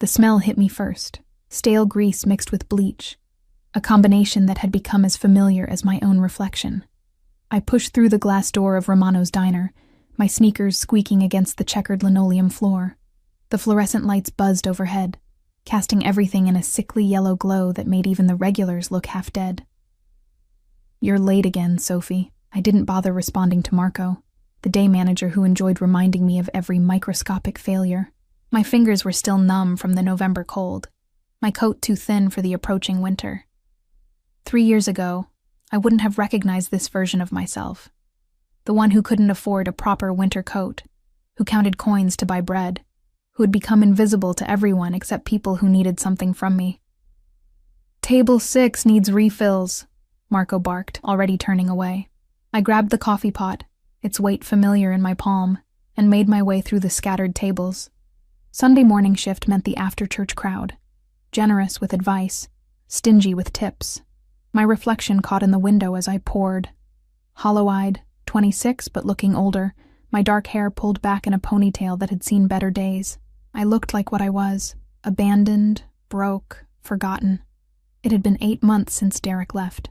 The smell hit me first, stale grease mixed with bleach, a combination that had become as familiar as my own reflection. I pushed through the glass door of Romano's diner, my sneakers squeaking against the checkered linoleum floor. The fluorescent lights buzzed overhead, casting everything in a sickly yellow glow that made even the regulars look half dead. "You're late again, Sophie." I didn't bother responding to Marco, the day manager who enjoyed reminding me of every microscopic failure. My fingers were still numb from the November cold, my coat too thin for the approaching winter. 3 years ago, I wouldn't have recognized this version of myself. The one who couldn't afford a proper winter coat, who counted coins to buy bread, who had become invisible to everyone except people who needed something from me. "Table 6 needs refills," Marco barked, already turning away. I grabbed the coffee pot, its weight familiar in my palm, and made my way through the scattered tables. Sunday morning shift meant the after-church crowd, generous with advice, stingy with tips. My reflection caught in the window as I poured. Hollow-eyed, 26 but looking older, my dark hair pulled back in a ponytail that had seen better days. I looked like what I was, abandoned, broke, forgotten. It had been 8 months since Derek left.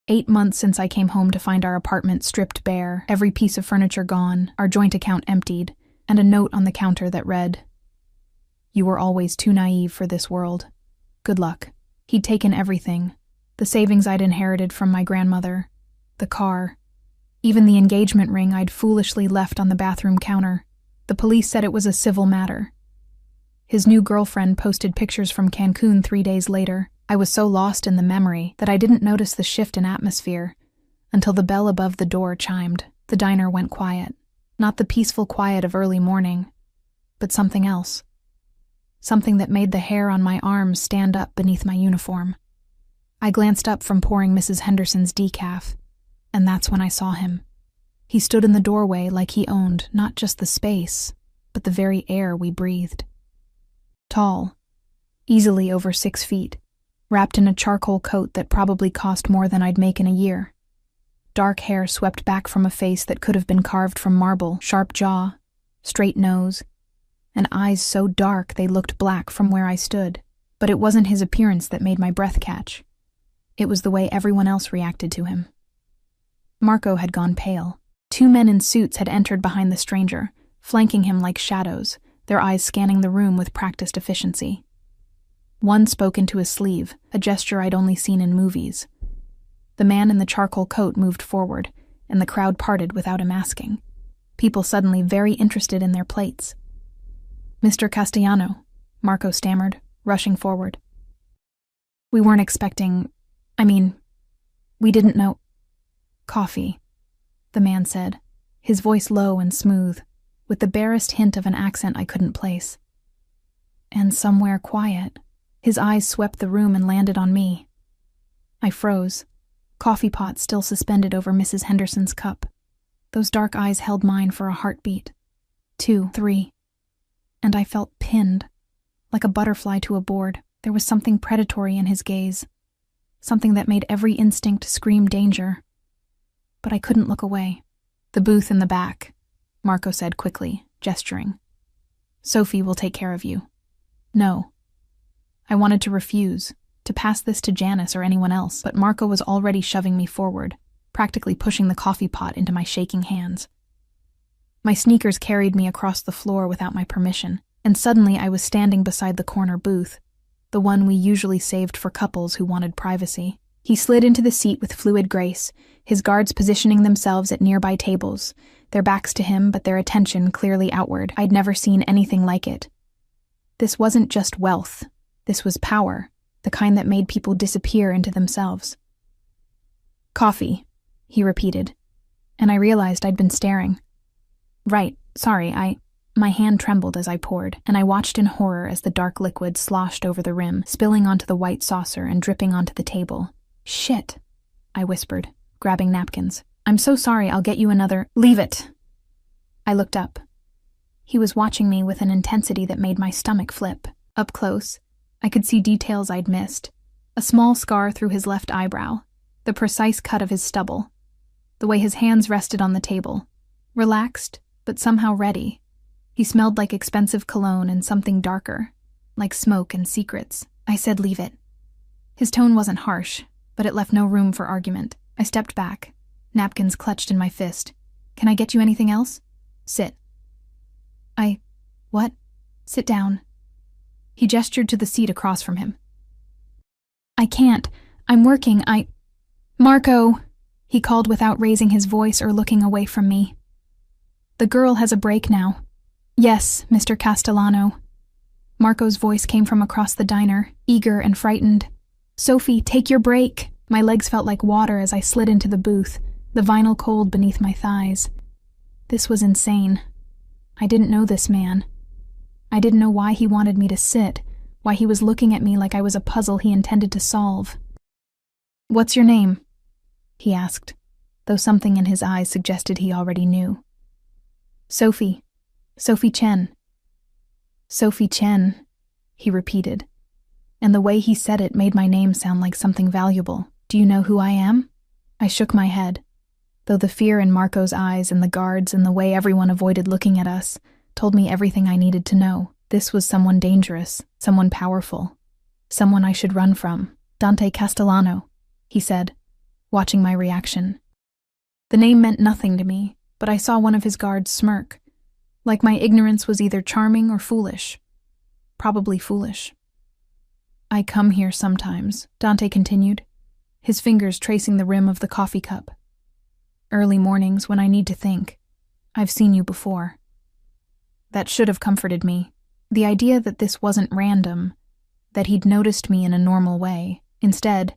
8 months since I came home to find our apartment stripped bare, every piece of furniture gone, our joint account emptied, and a note on the counter that read, "You were always too naive for this world. Good luck." He'd taken everything, the savings I'd inherited from my grandmother, the car, even the engagement ring I'd foolishly left on the bathroom counter. The police said it was a civil matter. His new girlfriend posted pictures from Cancun 3 days later. I was so lost in the memory that I didn't notice the shift in atmosphere until the bell above the door chimed. The diner went quiet. Not the peaceful quiet of early morning, but something else. Something that made the hair on my arms stand up beneath my uniform. I glanced up from pouring Mrs. Henderson's decaf, and that's when I saw him. He stood in the doorway like he owned not just the space, but the very air we breathed. Tall, easily over 6 feet, wrapped in a charcoal coat that probably cost more than I'd make in a year. Dark hair swept back from a face that could have been carved from marble, sharp jaw, straight nose, and eyes so dark they looked black from where I stood. But it wasn't his appearance that made my breath catch. It was the way everyone else reacted to him. Marco had gone pale. 2 men in suits had entered behind the stranger, flanking him like shadows, their eyes scanning the room with practiced efficiency. One spoke into his sleeve, a gesture I'd only seen in movies. The man in the charcoal coat moved forward, and the crowd parted without him asking. People suddenly very interested in their plates. "Mr. Castellano," Marco stammered, rushing forward. "We weren't expecting... we didn't know..." "Coffee," the man said, his voice low and smooth, with the barest hint of an accent I couldn't place. "And somewhere quiet." His eyes swept the room and landed on me. I froze, coffee pot still suspended over Mrs. Henderson's cup. Those dark eyes held mine for a heartbeat. 2, 3. And I felt pinned, like a butterfly to a board. There was something predatory in his gaze, something that made every instinct scream danger. But I couldn't look away. "The booth in the back," Marco said quickly, gesturing. "Sophie will take care of you." "No." I wanted to refuse, to pass this to Janice or anyone else, but Marco was already shoving me forward, practically pushing the coffee pot into my shaking hands. My sneakers carried me across the floor without my permission, and suddenly I was standing beside the corner booth, the one we usually saved for couples who wanted privacy. He slid into the seat with fluid grace, his guards positioning themselves at nearby tables, their backs to him but their attention clearly outward. I'd never seen anything like it. This wasn't just wealth. This was power, the kind that made people disappear into themselves. "Coffee," he repeated, and I realized I'd been staring. "Right, sorry, My hand trembled as I poured, and I watched in horror as the dark liquid sloshed over the rim, spilling onto the white saucer and dripping onto the table. "Shit," I whispered, grabbing napkins. "I'm so sorry, I'll get you another—" "Leave it!" I looked up. He was watching me with an intensity that made my stomach flip. Up close, I could see details I'd missed. A small scar through his left eyebrow, the precise cut of his stubble, the way his hands rested on the table. Relaxed, but somehow ready. He smelled like expensive cologne and something darker, like smoke and secrets. I said, "Leave it." His tone wasn't harsh, but it left no room for argument. I stepped back, napkins clutched in my fist. "Can I get you anything else?" "Sit." What? "Sit down." He gestured to the seat across from him. "I can't. I'm working. Marco," he called without raising his voice or looking away from me. "The girl has a break now." "Yes, Mr. Castellano." Marco's voice came from across the diner, eager and frightened. "Sophie, take your break." My legs felt like water as I slid into the booth, the vinyl cold beneath my thighs. This was insane. I didn't know this man. I didn't know why he wanted me to sit, why he was looking at me like I was a puzzle he intended to solve. "What's your name?" he asked, though something in his eyes suggested he already knew. "Sophie. Sophie Chen." "Sophie Chen," he repeated, and the way he said it made my name sound like something valuable. "Do you know who I am?" I shook my head, though the fear in Marco's eyes and the guards and the way everyone avoided looking at us told me everything I needed to know. This was someone dangerous, someone powerful, someone I should run from. "Dante Castellano," he said, watching my reaction. The name meant nothing to me, but I saw one of his guards smirk, like my ignorance was either charming or foolish. Probably foolish. "I come here sometimes," Dante continued, his fingers tracing the rim of the coffee cup. "Early mornings when I need to think. I've seen you before." That should have comforted me. The idea that this wasn't random, that he'd noticed me in a normal way. Instead,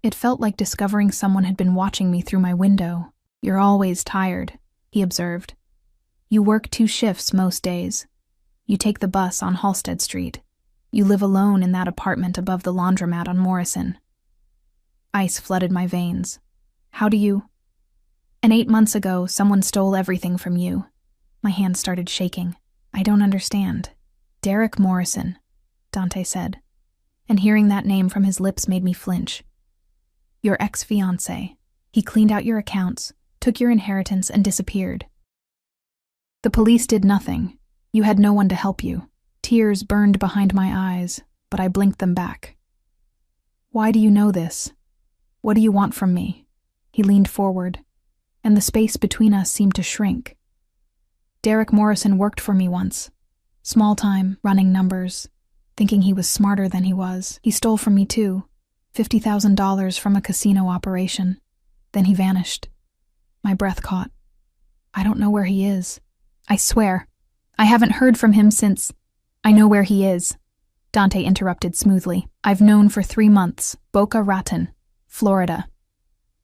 it felt like discovering someone had been watching me through my window. "You're always tired," he observed. "You work 2 shifts most days. You take the bus on Halsted Street. You live alone in that apartment above the laundromat on Morrison." Ice flooded my veins. "How do you—" "And 8 months ago, someone stole everything from you." My hands started shaking. "I don't understand." "Derek Morrison," Dante said, and hearing that name from his lips made me flinch. "Your ex-fiancé. He cleaned out your accounts, took your inheritance, and disappeared. The police did nothing. You had no one to help you." Tears burned behind my eyes, but I blinked them back. "Why do you know this? What do you want from me?" He leaned forward, and the space between us seemed to shrink. "Derek Morrison worked for me once. Small time, running numbers, thinking he was smarter than he was. He stole from me too, $50,000 from a casino operation. Then he vanished." My breath caught. "I don't know where he is. I swear, I haven't heard from him since—" "I know where he is," Dante interrupted smoothly. "I've known for 3 months, Boca Raton, Florida.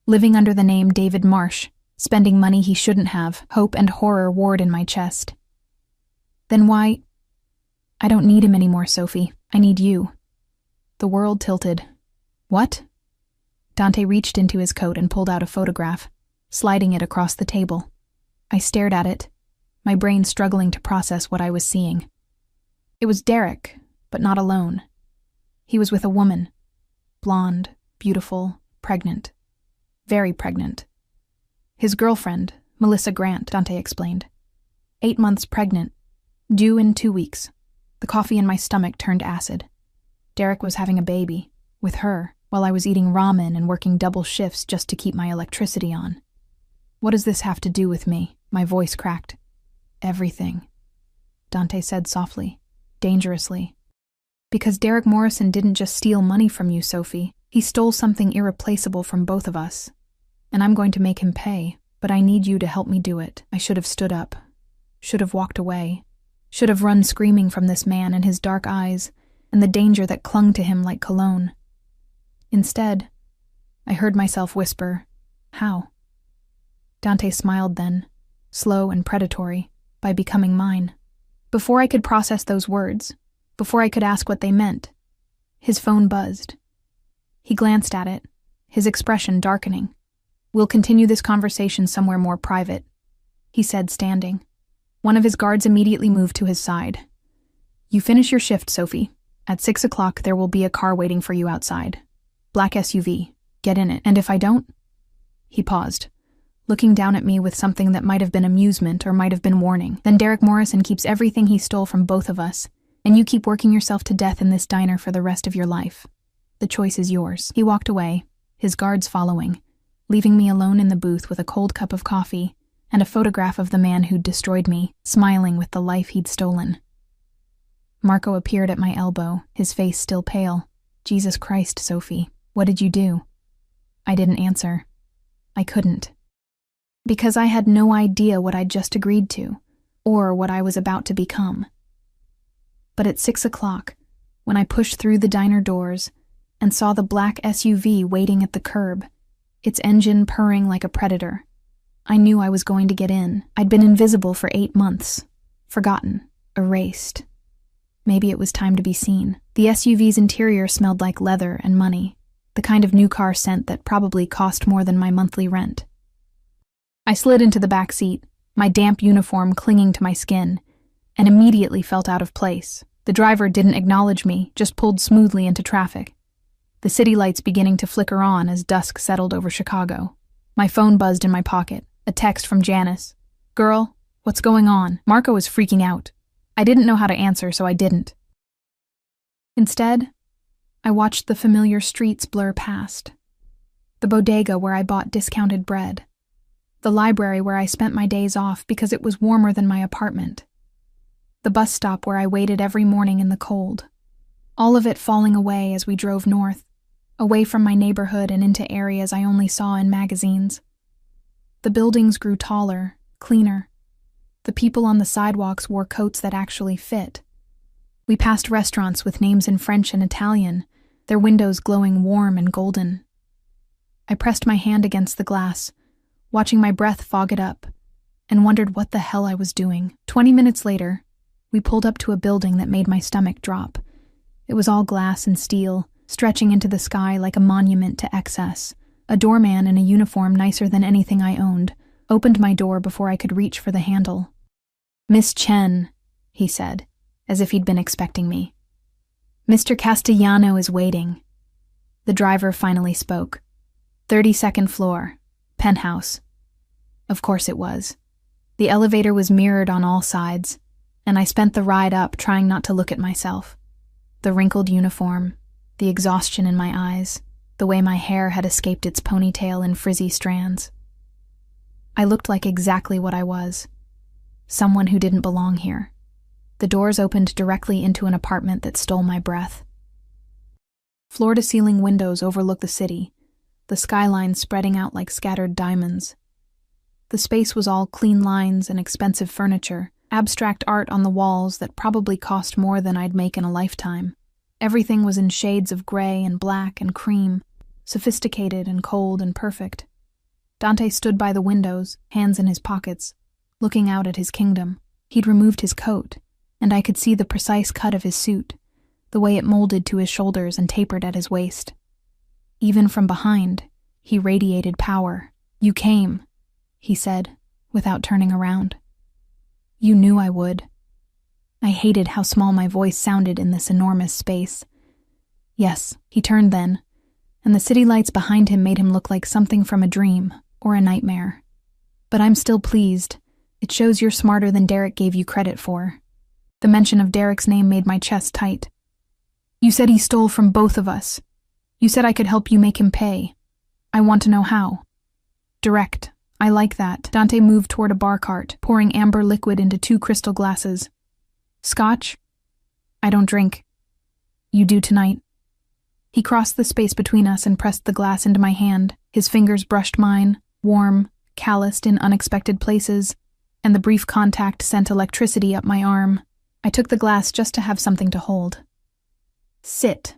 Living under the name David Marsh, spending money he shouldn't have, hope and horror warred in my chest." "Then why—" "I don't need him anymore, Sophie. I need you." The world tilted. "What?" Dante reached into his coat and pulled out a photograph, sliding it across the table. I stared at it, my brain struggling to process what I was seeing. It was Derek, but not alone. He was with a woman. Blonde, beautiful, pregnant. Very pregnant. His girlfriend, Melissa Grant, Dante explained. 8 months pregnant. Due in 2 weeks. The coffee in my stomach turned acid. Derek was having a baby, with her, while I was eating ramen and working double shifts just to keep my electricity on. "What does this have to do with me?" My voice cracked. "Everything," Dante said softly, dangerously. "Because Derek Morrison didn't just steal money from you, Sophie. He stole something irreplaceable from both of us. And I'm going to make him pay, but I need you to help me do it." I should have stood up. Should have walked away. Should have run screaming from this man and his dark eyes, and the danger that clung to him like cologne. Instead, I heard myself whisper, "How?" Dante smiled then, slow and predatory, by becoming mine. Before I could process those words, before I could ask what they meant, his phone buzzed. He glanced at it, his expression darkening. "We'll continue this conversation somewhere more private," he said, standing. One of his guards immediately moved to his side. "You finish your shift, Sophie. At 6 o'clock there will be a car waiting for you outside. Black SUV. Get in it. And if I don't—" He paused, looking down at me with something that might have been amusement or might have been warning. "Then Derek Morrison keeps everything he stole from both of us, and you keep working yourself to death in this diner for the rest of your life. The choice is yours." He walked away, his guards following, leaving me alone in the booth with a cold cup of coffee and a photograph of the man who'd destroyed me, smiling with the life he'd stolen. Marco appeared at my elbow, his face still pale. "Jesus Christ, Sophie, what did you do?" I didn't answer. I couldn't. Because I had no idea what I'd just agreed to, or what I was about to become. But at 6 o'clock, when I pushed through the diner doors and saw the black SUV waiting at the curb, its engine purring like a predator, I knew I was going to get in. I'd been invisible for 8 months, forgotten, erased. Maybe it was time to be seen. The SUV's interior smelled like leather and money, the kind of new car scent that probably cost more than my monthly rent. I slid into the back seat, my damp uniform clinging to my skin, and immediately felt out of place. The driver didn't acknowledge me, just pulled smoothly into traffic, the city lights beginning to flicker on as dusk settled over Chicago. My phone buzzed in my pocket, a text from Janice. "Girl, what's going on?" Marco was freaking out. I didn't know how to answer, so I didn't. Instead, I watched the familiar streets blur past. The bodega where I bought discounted bread. The library where I spent my days off because it was warmer than my apartment. The bus stop where I waited every morning in the cold. All of it falling away as we drove north, away from my neighborhood and into areas I only saw in magazines. The buildings grew taller, cleaner. The people on the sidewalks wore coats that actually fit. We passed restaurants with names in French and Italian, their windows glowing warm and golden. I pressed my hand against the glass, watching my breath fog it up, and wondered what the hell I was doing. 20 minutes later, we pulled up to a building that made my stomach drop. It was all glass and steel, stretching into the sky like a monument to excess. A doorman in a uniform nicer than anything I owned opened my door before I could reach for the handle. "Miss Chen," he said, as if he'd been expecting me. "Mr. Castellano is waiting." The driver finally spoke. 32nd floor, penthouse. Of course it was. The elevator was mirrored on all sides, and I spent the ride up trying not to look at myself. The wrinkled uniform, the exhaustion in my eyes, the way my hair had escaped its ponytail in frizzy strands. I looked like exactly what I was. Someone who didn't belong here. The doors opened directly into an apartment that stole my breath. Floor-to-ceiling windows overlook the city, the skyline spreading out like scattered diamonds. The space was all clean lines and expensive furniture, abstract art on the walls that probably cost more than I'd make in a lifetime. Everything was in shades of gray and black and cream, sophisticated and cold and perfect. Dante stood by the windows, hands in his pockets, looking out at his kingdom. He'd removed his coat, and I could see the precise cut of his suit, the way it molded to his shoulders and tapered at his waist. Even from behind, he radiated power. "You came," he said, without turning around. "You knew I would." I hated how small my voice sounded in this enormous space. "Yes," he turned then, and the city lights behind him made him look like something from a dream or a nightmare. "But I'm still pleased. It shows you're smarter than Derek gave you credit for." The mention of Derek's name made my chest tight. "You said he stole from both of us. You said I could help you make him pay. I want to know how." "Direct. I like that." Dante moved toward a bar cart, pouring amber liquid into 2 crystal glasses. "Scotch?" "I don't drink." "You do tonight." He crossed the space between us and pressed the glass into my hand. His fingers brushed mine, warm, calloused in unexpected places, and the brief contact sent electricity up my arm. I took the glass just to have something to hold. "Sit,"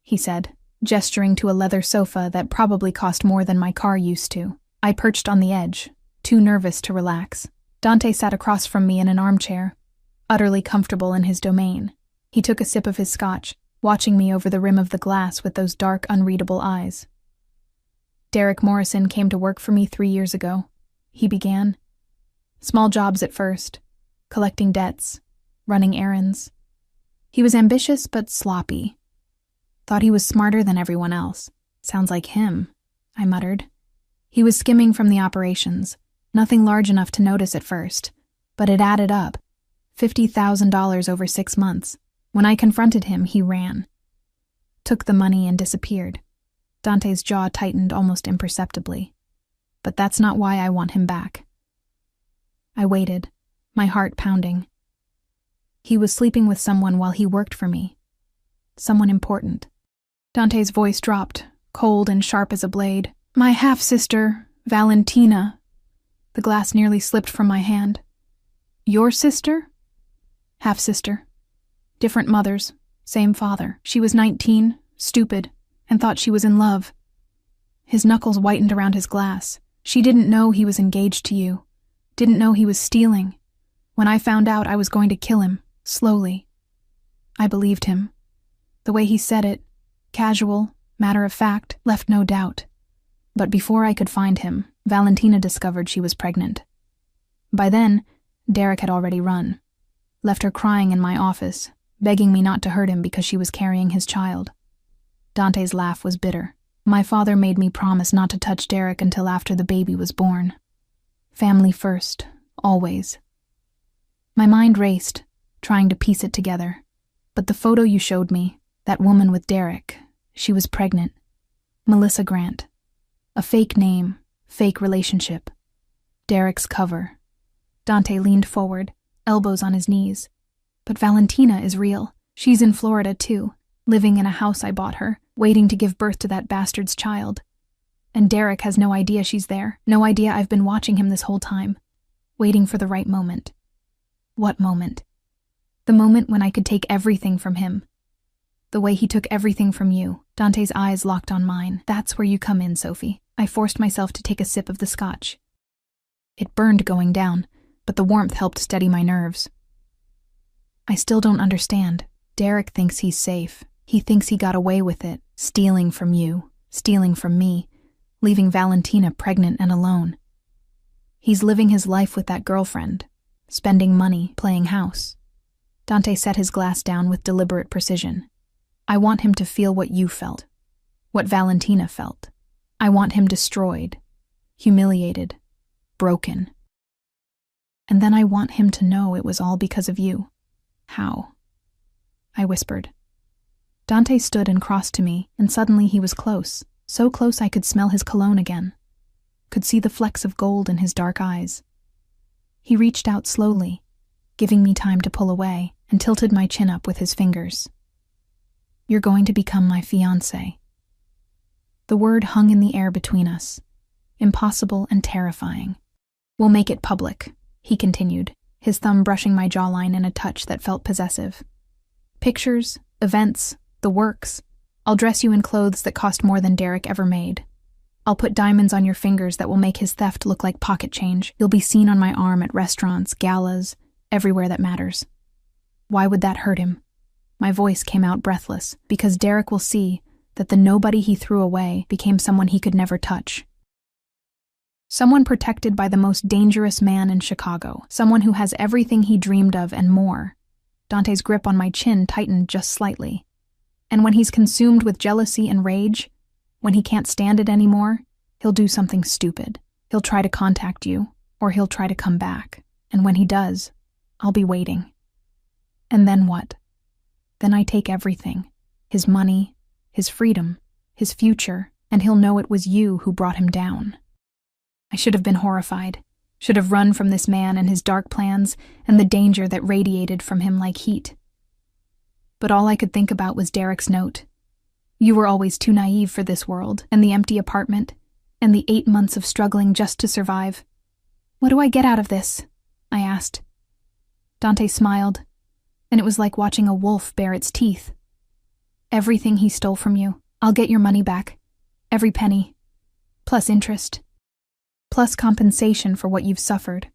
he said, gesturing to a leather sofa that probably cost more than my car used to. I perched on the edge, too nervous to relax. Dante sat across from me in an armchair, utterly comfortable in his domain. He took a sip of his scotch, watching me over the rim of the glass with those dark, unreadable eyes. "Derek Morrison came to work for me 3 years ago," he began. "Small jobs at first, collecting debts, running errands. He was ambitious but sloppy. Thought he was smarter than everyone else. Sounds like him," I muttered. "He was skimming from the operations, nothing large enough to notice at first, but it added up. $50,000 over 6 months. When I confronted him, he ran, took the money and disappeared. Dante's jaw tightened almost imperceptibly. But that's not why I want him back. I waited, my heart pounding. He was sleeping with someone while he worked for me. Someone important. Dante's voice dropped, cold and sharp as a blade. My half-sister, Valentina. The glass nearly slipped from my hand. Your sister? Half-sister. Different mothers, same father. She was 19, stupid, and thought she was in love. His knuckles whitened around his glass. She didn't know he was engaged to you. Didn't know he was stealing. When I found out, I was going to kill him, slowly. I believed him. The way he said it, casual, matter of fact, left no doubt. But before I could find him, Valentina discovered she was pregnant. By then, Derek had already run. Left her crying in my office, begging me not to hurt him because she was carrying his child. Dante's laugh was bitter. My father made me promise not to touch Derek until after the baby was born. Family first, always. My mind raced, trying to piece it together. But the photo you showed me, that woman with Derek, she was pregnant. Melissa Grant. A fake name, fake relationship. Derek's cover. Dante leaned forward, elbows on his knees. But Valentina is real. She's in Florida too, living in a house I bought her, waiting to give birth to that bastard's child. And Derek has no idea she's there, no idea I've been watching him this whole time, waiting for the right moment. What moment? The moment when I could take everything from him. The way he took everything from you. Dante's eyes locked on mine. That's where you come in, Sophie. I forced myself to take a sip of the scotch. It burned going down, but the warmth helped steady my nerves. I still don't understand. Derek thinks he's safe. He thinks he got away with it, stealing from you, stealing from me, leaving Valentina pregnant and alone. He's living his life with that girlfriend, spending money, playing house. Dante set his glass down with deliberate precision. I want him to feel what you felt, what Valentina felt. I want him destroyed, humiliated, broken. And then I want him to know it was all because of you. How? I whispered. Dante stood and crossed to me, and suddenly he was close, so close I could smell his cologne again, could see the flecks of gold in his dark eyes. He reached out slowly, giving me time to pull away, and tilted my chin up with his fingers. You're going to become my fiancé. The word hung in the air between us, impossible and terrifying. We'll make it public, he continued, his thumb brushing my jawline in a touch that felt possessive. Pictures, events, the works. I'll dress you in clothes that cost more than Derek ever made. I'll put diamonds on your fingers that will make his theft look like pocket change. You'll be seen on my arm at restaurants, galas, everywhere that matters. Why would that hurt him? My voice came out breathless, because Derek will see that the nobody he threw away became someone he could never touch. Someone protected by the most dangerous man in Chicago, someone who has everything he dreamed of and more. Dante's grip on my chin tightened just slightly. And when he's consumed with jealousy and rage, when he can't stand it anymore, he'll do something stupid. He'll try to contact you, or he'll try to come back. And when he does, I'll be waiting. And then what? Then I take everything. His money, his freedom, his future, and he'll know it was you who brought him down. I should have been horrified, should have run from this man and his dark plans and the danger that radiated from him like heat. But all I could think about was Derek's note. You were always too naive for this world, and the empty apartment, and the 8 months of struggling just to survive. What do I get out of this? I asked. Dante smiled, and it was like watching a wolf bare its teeth. Everything he stole from you, I'll get your money back. Every penny. Plus interest. Plus compensation for what you've suffered.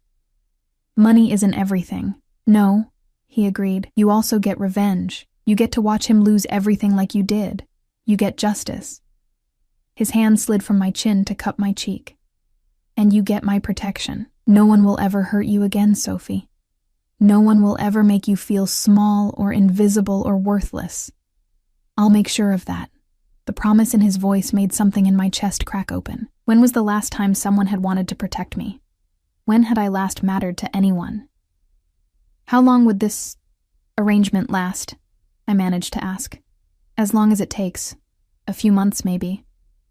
Money isn't everything. No, he agreed. You also get revenge. You get to watch him lose everything like you did. You get justice. His hand slid from my chin to cup my cheek. And you get my protection. No one will ever hurt you again, Sophie. No one will ever make you feel small or invisible or worthless. I'll make sure of that. The promise in his voice made something in my chest crack open. When was the last time someone had wanted to protect me? When had I last mattered to anyone? How long would this arrangement last? I managed to ask. As long as it takes. A few months, maybe.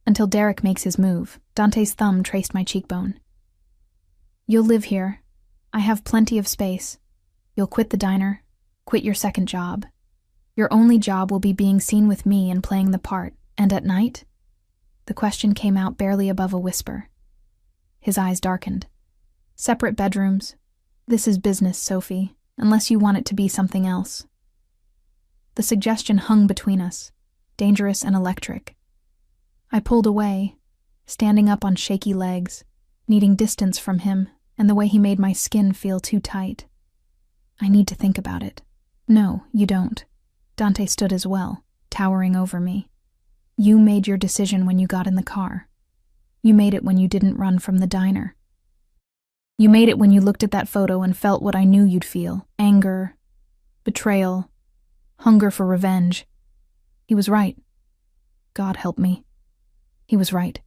Until Derek makes his move. Dante's thumb traced my cheekbone. You'll live here. I have plenty of space. You'll quit the diner, quit your second job. Your only job will be being seen with me and playing the part. And at night? The question came out barely above a whisper. His eyes darkened. Separate bedrooms. This is business, Sophie, unless you want it to be something else. The suggestion hung between us, dangerous and electric. I pulled away, standing up on shaky legs, needing distance from him and the way he made my skin feel too tight. I need to think about it. No, you don't. Dante stood as well, towering over me. You made your decision when you got in the car. You made it when you didn't run from the diner. You made it when you looked at that photo and felt what I knew you'd feel. Anger, betrayal, hunger for revenge. He was right. God help me. He was right.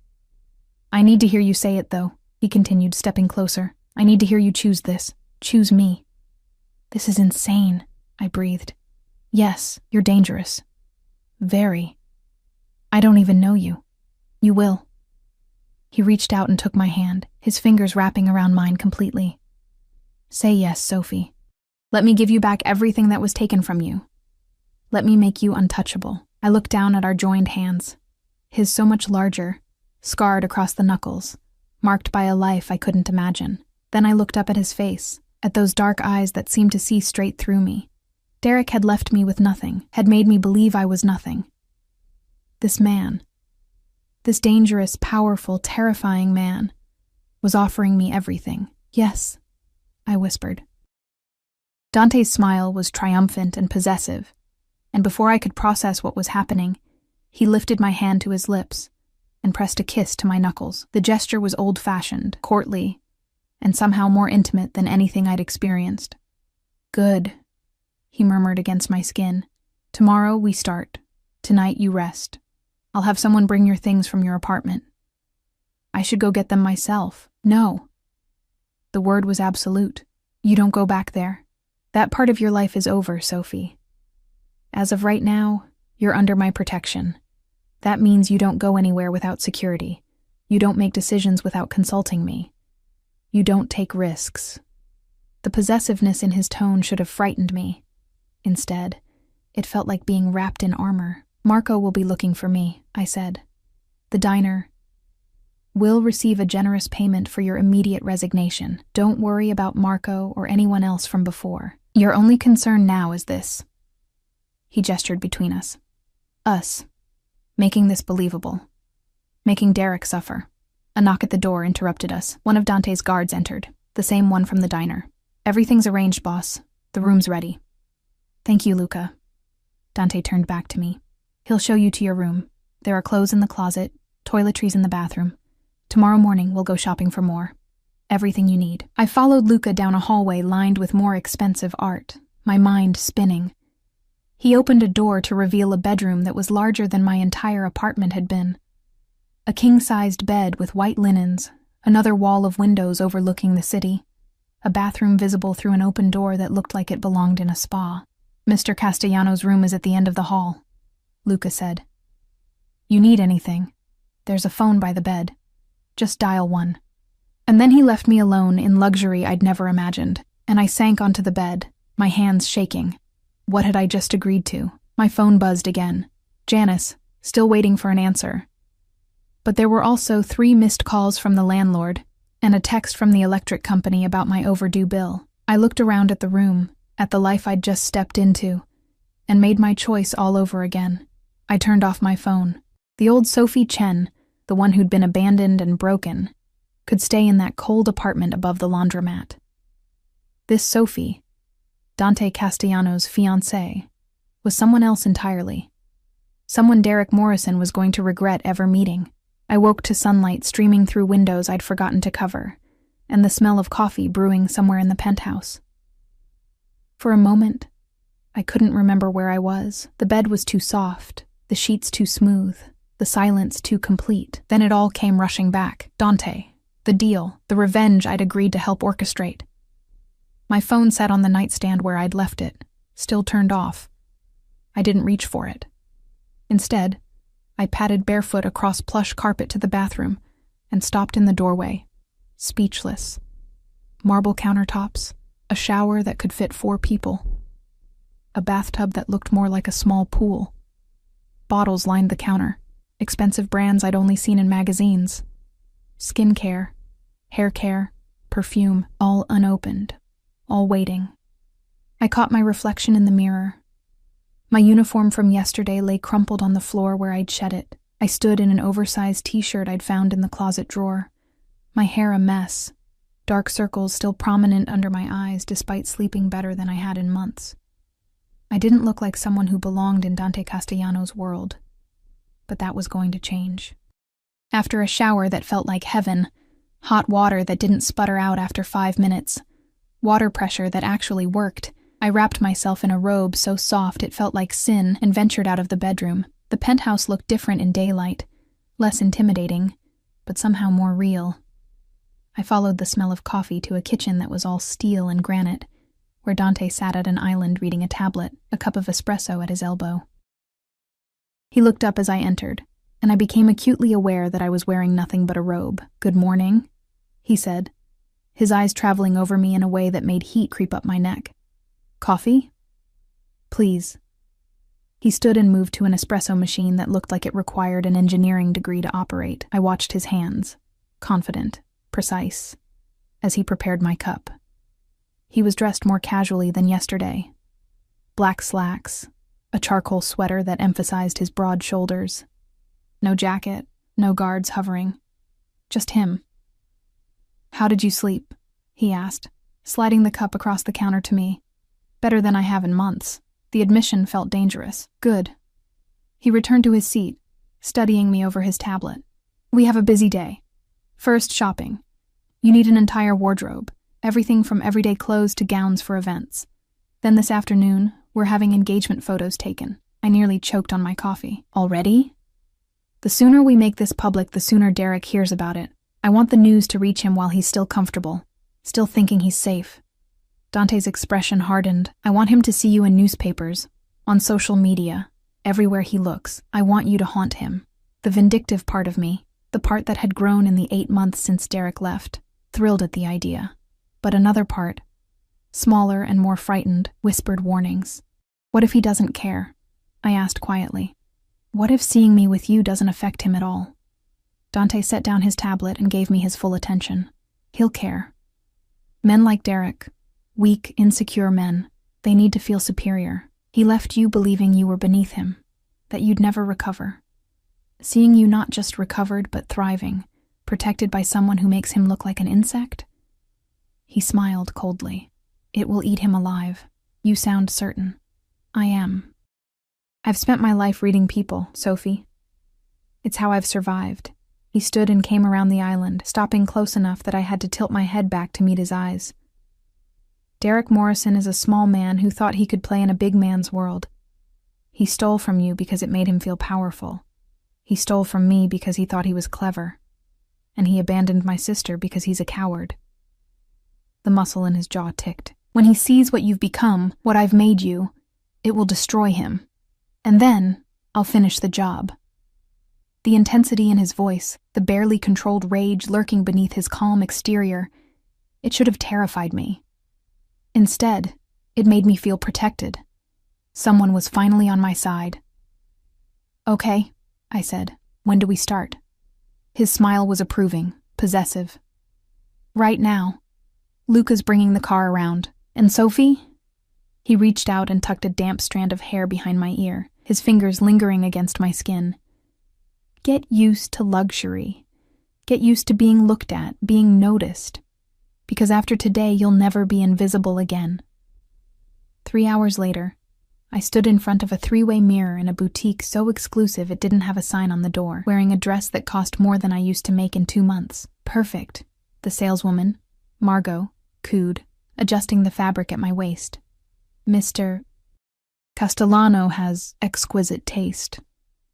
I need to hear you say it, though, he continued, stepping closer. I need to hear you choose this. Choose me. This is insane, I breathed. Yes, you're dangerous. Very. I don't even know you. You will. He reached out and took my hand, his fingers wrapping around mine completely. Say yes, Sophie. Let me give you back everything that was taken from you. Let me make you untouchable. I looked down at our joined hands. His so much larger, scarred across the knuckles, marked by a life I couldn't imagine. Then I looked up at his face, at those dark eyes that seemed to see straight through me. Derek had left me with nothing, had made me believe I was nothing. This man, this dangerous, powerful, terrifying man, was offering me everything. Yes, I whispered. Dante's smile was triumphant and possessive, and before I could process what was happening, he lifted my hand to his lips and pressed a kiss to my knuckles. The gesture was old-fashioned, courtly, and somehow more intimate than anything I'd experienced. Good, he murmured against my skin. Tomorrow we start. Tonight you rest. I'll have someone bring your things from your apartment. I should go get them myself. No. The word was absolute. You don't go back there. That part of your life is over, Sophie. As of right now, you're under my protection. That means you don't go anywhere without security. You don't make decisions without consulting me. You don't take risks. The possessiveness in his tone should have frightened me. Instead, it felt like being wrapped in armor. Marco will be looking for me, I said. The diner will receive a generous payment for your immediate resignation. Don't worry about Marco or anyone else from before. Your only concern now is this. He gestured between us. Us. Making this believable. Making Derek suffer. A knock at the door interrupted us. One of Dante's guards entered, the same one from the diner. Everything's arranged, boss. The room's ready. Thank you, Luca. Dante turned back to me. He'll show you to your room. There are clothes in the closet, toiletries in the bathroom. Tomorrow morning we'll go shopping for more. Everything you need. I followed Luca down a hallway lined with more expensive art, my mind spinning. He opened a door to reveal a bedroom that was larger than my entire apartment had been. A king-sized bed with white linens, another wall of windows overlooking the city, a bathroom visible through an open door that looked like it belonged in a spa. Mr. Castellano's room is at the end of the hall, Luca said. You need anything? There's a phone by the bed. Just dial 1. And then he left me alone in luxury I'd never imagined, and I sank onto the bed, my hands shaking. What had I just agreed to? My phone buzzed again. Janice, still waiting for an answer. But there were also 3 missed calls from the landlord and a text from the electric company about my overdue bill. I looked around at the room, at the life I'd just stepped into, and made my choice all over again. I turned off my phone. The old Sophie Chen, the one who'd been abandoned and broken, could stay in that cold apartment above the laundromat. This Sophie, Dante Castellano's fiancée, was someone else entirely. Someone Derek Morrison was going to regret ever meeting. I woke to sunlight streaming through windows I'd forgotten to cover, and the smell of coffee brewing somewhere in the penthouse. For a moment, I couldn't remember where I was. The bed was too soft, the sheets too smooth, the silence too complete. Then it all came rushing back. Dante, the deal, the revenge I'd agreed to help orchestrate. My phone sat on the nightstand where I'd left it, still turned off. I didn't reach for it. Instead, I padded barefoot across plush carpet to the bathroom and stopped in the doorway, speechless. Marble countertops, a shower that could fit 4 people, a bathtub that looked more like a small pool. Bottles lined the counter, expensive brands I'd only seen in magazines. Skincare, hair care, perfume, all unopened, all waiting. I caught my reflection in the mirror. My uniform from yesterday lay crumpled on the floor where I'd shed it. I stood in an oversized t-shirt I'd found in the closet drawer, my hair a mess, dark circles still prominent under my eyes despite sleeping better than I had in months. I didn't look like someone who belonged in Dante Castellano's world, but that was going to change. After a shower that felt like heaven, hot water that didn't sputter out after 5 minutes, water pressure that actually worked, I wrapped myself in a robe so soft it felt like sin and ventured out of the bedroom. The penthouse looked different in daylight, less intimidating, but somehow more real. I followed the smell of coffee to a kitchen that was all steel and granite, where Dante sat at an island reading a tablet, a cup of espresso at his elbow. He looked up as I entered, and I became acutely aware that I was wearing nothing but a robe. "Good morning," he said, his eyes traveling over me in a way that made heat creep up my neck. "Coffee?" "Please." He stood and moved to an espresso machine that looked like it required an engineering degree to operate. I watched his hands, confident, precise, as he prepared my cup. He was dressed more casually than yesterday. Black slacks, a charcoal sweater that emphasized his broad shoulders. No jacket, no guards hovering. Just him. "How did you sleep?" he asked, sliding the cup across the counter to me. "Better than I have in months." The admission felt dangerous. "Good." He returned to his seat, studying me over his tablet. "We have a busy day. First, shopping. You need an entire wardrobe, everything from everyday clothes to gowns for events. Then this afternoon, we're having engagement photos taken." I nearly choked on my coffee. "Already?" "The sooner we make this public, the sooner Derek hears about it. I want the news to reach him while he's still comfortable, still thinking he's safe." Dante's expression hardened. "I want him to see you in newspapers, on social media, everywhere he looks. I want you to haunt him." The vindictive part of me, the part that had grown in the 8 months since Derek left, thrilled at the idea. But another part, smaller and more frightened, whispered warnings. "What if he doesn't care?" I asked quietly. "What if seeing me with you doesn't affect him at all?" Dante set down his tablet and gave me his full attention. "He'll care. Men like Derek, weak, insecure men, they need to feel superior. He left you believing you were beneath him, that you'd never recover. Seeing you not just recovered but thriving, protected by someone who makes him look like an insect?" He smiled coldly. "It will eat him alive. You sound certain." "I am. I've spent my life reading people, Sophie. It's how I've survived." He stood and came around the island, stopping close enough that I had to tilt my head back to meet his eyes. "Derek Morrison is a small man who thought he could play in a big man's world. He stole from you because it made him feel powerful. He stole from me because he thought he was clever. And he abandoned my sister because he's a coward." The muscle in his jaw ticked. "When he sees what you've become, what I've made you, it will destroy him. And then, I'll finish the job." The intensity in his voice, the barely controlled rage lurking beneath his calm exterior, it should have terrified me. Instead, it made me feel protected. Someone was finally on my side. "Okay," I said. "When do we start?" His smile was approving, possessive. "Right now. Luca's bringing the car around. And Sophie?" He reached out and tucked a damp strand of hair behind my ear, his fingers lingering against my skin. "Get used to luxury. Get used to being looked at, being noticed. Because after today, you'll never be invisible again." 3 hours later, I stood in front of a 3-way mirror in a boutique so exclusive it didn't have a sign on the door, wearing a dress that cost more than I used to make in 2 months. "Perfect," the saleswoman, Margot, cooed, adjusting the fabric at my waist. "Mr. Castellano has exquisite taste."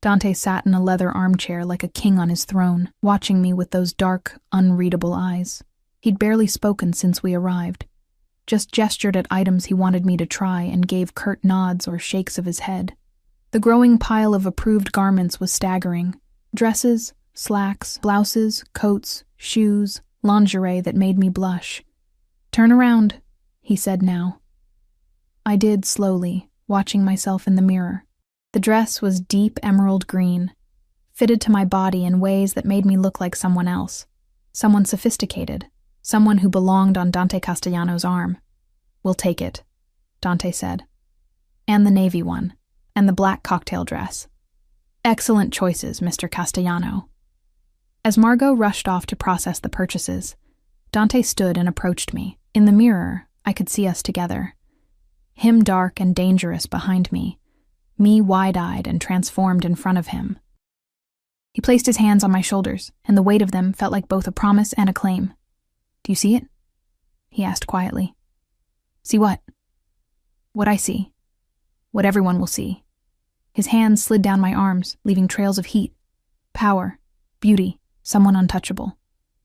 Dante sat in a leather armchair like a king on his throne, watching me with those dark, unreadable eyes. He'd barely spoken since we arrived, just gestured at items he wanted me to try and gave curt nods or shakes of his head. The growing pile of approved garments was staggering. Dresses, slacks, blouses, coats, shoes, lingerie that made me blush. "Turn around," he said now. I did slowly, watching myself in the mirror. The dress was deep emerald green, fitted to my body in ways that made me look like someone else. Someone sophisticated. Someone who belonged on Dante Castellano's arm. "We'll take it," Dante said. "And the navy one. And the black cocktail dress. Excellent choices, Mr. Castellano." As Margot rushed off to process the purchases, Dante stood and approached me. In the mirror, I could see us together. Him dark and dangerous behind me wide-eyed and transformed in front of him. He placed his hands on my shoulders, and the weight of them felt like both a promise and a claim. "Do you see it?" he asked quietly. "See what?" "What I see. What everyone will see." His hands slid down my arms, leaving trails of heat, power, beauty, someone untouchable.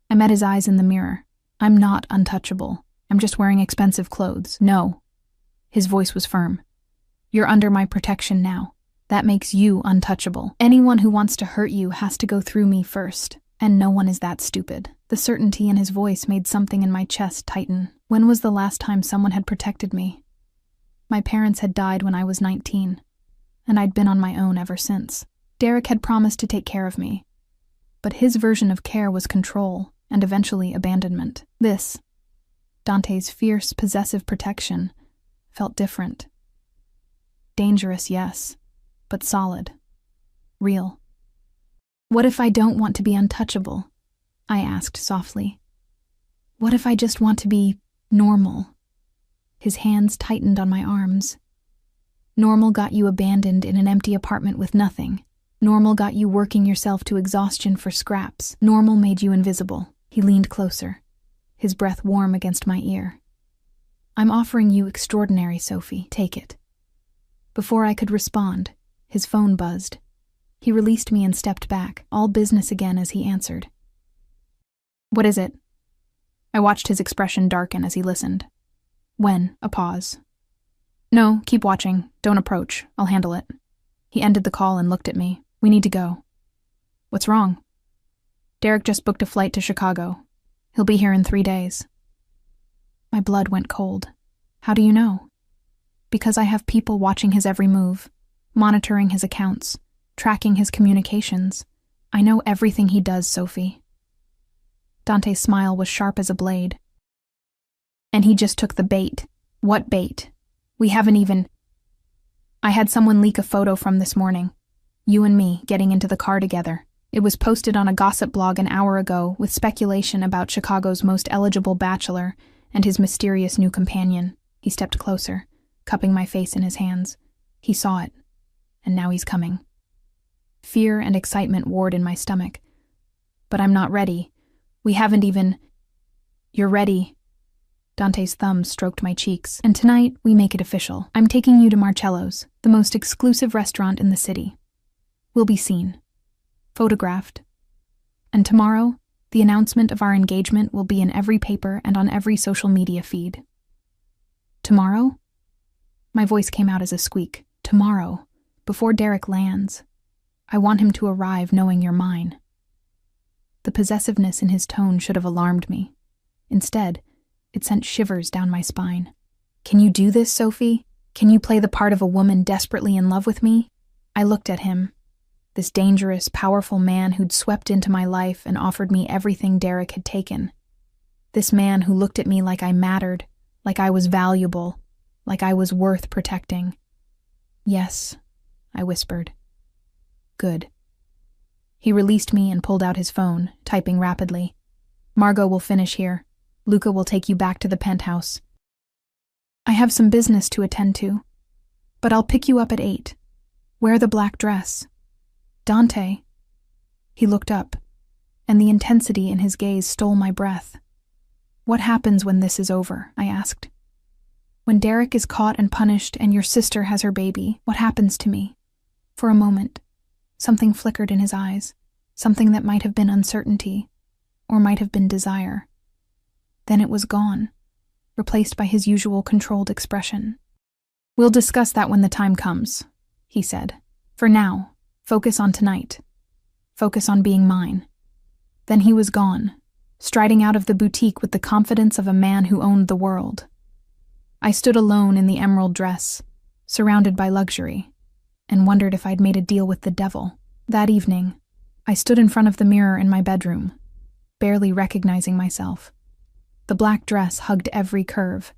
I met his eyes in the mirror. "I'm not untouchable. I'm just wearing expensive clothes." "No." His voice was firm. "You're under my protection now. That makes you untouchable. Anyone who wants to hurt you has to go through me first, and no one is that stupid." The certainty in his voice made something in my chest tighten. When was the last time someone had protected me? My parents had died when I was 19, and I'd been on my own ever since. Derek had promised to take care of me, but his version of care was control and eventually abandonment. This, Dante's fierce, possessive protection, felt different. Dangerous, yes, but solid. Real. "What if I don't want to be untouchable?" I asked softly. "What if I just want to be normal?" His hands tightened on my arms. "Normal got you abandoned in an empty apartment with nothing. Normal got you working yourself to exhaustion for scraps. Normal made you invisible." He leaned closer, his breath warm against my ear. "I'm offering you extraordinary, Sophie. Take it." Before I could respond, his phone buzzed. He released me and stepped back, all business again as he answered. "What is it?" I watched his expression darken as he listened. "When?" A pause. "No, keep watching. Don't approach. I'll handle it." He ended the call and looked at me. "We need to go." "What's wrong?" "Derek just booked a flight to Chicago. He'll be here in 3 days." My blood went cold. "How do you know?" "Because I have people watching his every move, monitoring his accounts, tracking his communications. I know everything he does, Sophie." Dante's smile was sharp as a blade. "And he just took the bait." "What bait? We haven't even—" "I had someone leak a photo from this morning. You and me getting into the car together. It was posted on a gossip blog an hour ago with speculation about Chicago's most eligible bachelor and his mysterious new companion." He stepped closer, cupping my face in his hands. "He saw it, and now he's coming." Fear and excitement warred in my stomach. "But I'm not ready. We haven't even—" "You're ready." Dante's thumb stroked my cheeks. "And tonight, we make it official. I'm taking you to Marcello's, the most exclusive restaurant in the city. We'll be seen. Photographed. And tomorrow, the announcement of our engagement will be in every paper and on every social media feed." "Tomorrow?" My voice came out as a squeak. "Tomorrow, before Derek lands. I want him to arrive knowing you're mine." The possessiveness in his tone should have alarmed me. Instead, it sent shivers down my spine. "Can you do this, Sophie? Can you play the part of a woman desperately in love with me?" I looked at him, this dangerous, powerful man who'd swept into my life and offered me everything Derek had taken. This man who looked at me like I mattered, like I was valuable, like I was worth protecting. "Yes," I whispered. "Good." He released me and pulled out his phone, typing rapidly. "Margot will finish here. Luca will take you back to the penthouse. I have some business to attend to, but I'll pick you up at 8. Wear the black dress. Dante." He looked up, and the intensity in his gaze stole my breath. "What happens when this is over?" I asked. "When Derek is caught and punished and your sister has her baby, what happens to me?" For a moment, something flickered in his eyes, something that might have been uncertainty, or might have been desire. Then it was gone, replaced by his usual controlled expression. "We'll discuss that when the time comes," he said. For now, focus on tonight. Focus on being mine." Then he was gone, striding out of the boutique with the confidence of a man who owned the world. I stood alone in the emerald dress, surrounded by luxury, and wondered if I'd made a deal with the devil. That evening, I stood in front of the mirror in my bedroom, barely recognizing myself. The black dress hugged every curve,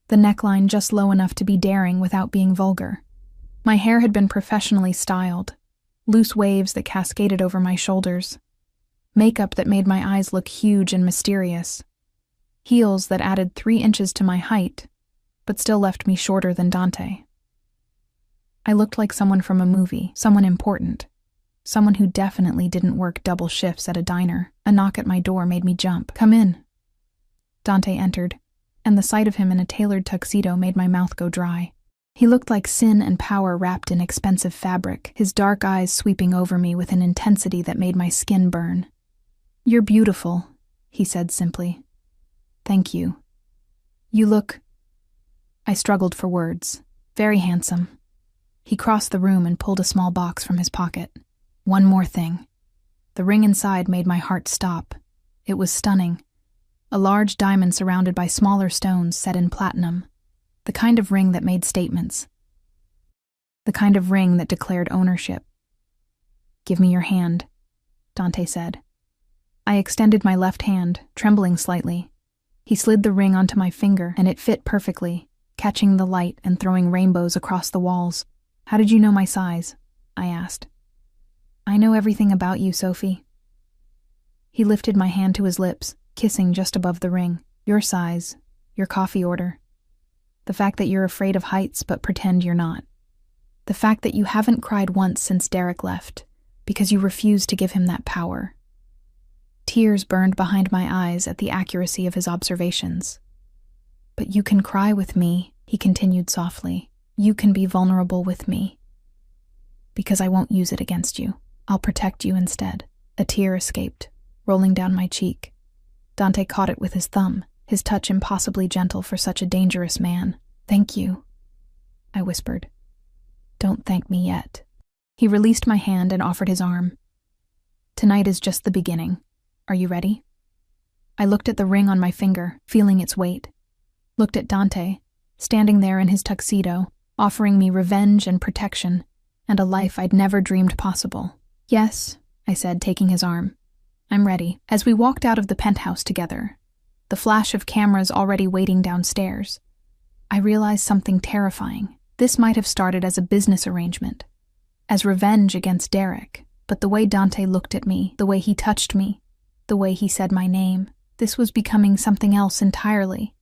the neckline just low enough to be daring without being vulgar. My hair had been professionally styled, loose waves that cascaded over my shoulders, makeup that made my eyes look huge and mysterious, heels that added 3 inches to my height, but still left me shorter than Dante. I looked like someone from a movie, someone important, someone who definitely didn't work double shifts at a diner. A knock at my door made me jump. "Come in." Dante entered, and the sight of him in a tailored tuxedo made my mouth go dry. He looked like sin and power wrapped in expensive fabric, his dark eyes sweeping over me with an intensity that made my skin burn. "You're beautiful," he said simply. "Thank you. You look—" I struggled for words. "Very handsome." He crossed the room and pulled a small box from his pocket. "One more thing." The ring inside made my heart stop. It was stunning. A large diamond surrounded by smaller stones set in platinum. The kind of ring that made statements. The kind of ring that declared ownership. "Give me your hand," Dante said. I extended my left hand, trembling slightly. He slid the ring onto my finger, and it fit perfectly, catching the light and throwing rainbows across the walls. "How did you know my size?" I asked. "I know everything about you, Sophie." He lifted my hand to his lips, kissing just above the ring. "Your size, your coffee order. The fact that you're afraid of heights but pretend you're not. The fact that you haven't cried once since Derek left, because you refused to give him that power." Tears burned behind my eyes at the accuracy of his observations. "But you can cry with me," he continued softly. "You can be vulnerable with me. Because I won't use it against you. I'll protect you instead." A tear escaped, rolling down my cheek. Dante caught it with his thumb, his touch impossibly gentle for such a dangerous man. "Thank you," I whispered. "Don't thank me yet." He released my hand and offered his arm. "Tonight is just the beginning. Are you ready?" I looked at the ring on my finger, feeling its weight. Looked at Dante, standing there in his tuxedo, offering me revenge and protection, and a life I'd never dreamed possible. "Yes," I said, taking his arm. "I'm ready." As we walked out of the penthouse together, the flash of cameras already waiting downstairs, I realized something terrifying. This might have started as a business arrangement, as revenge against Derek, but the way Dante looked at me, the way he touched me, the way he said my name, this was becoming something else entirely.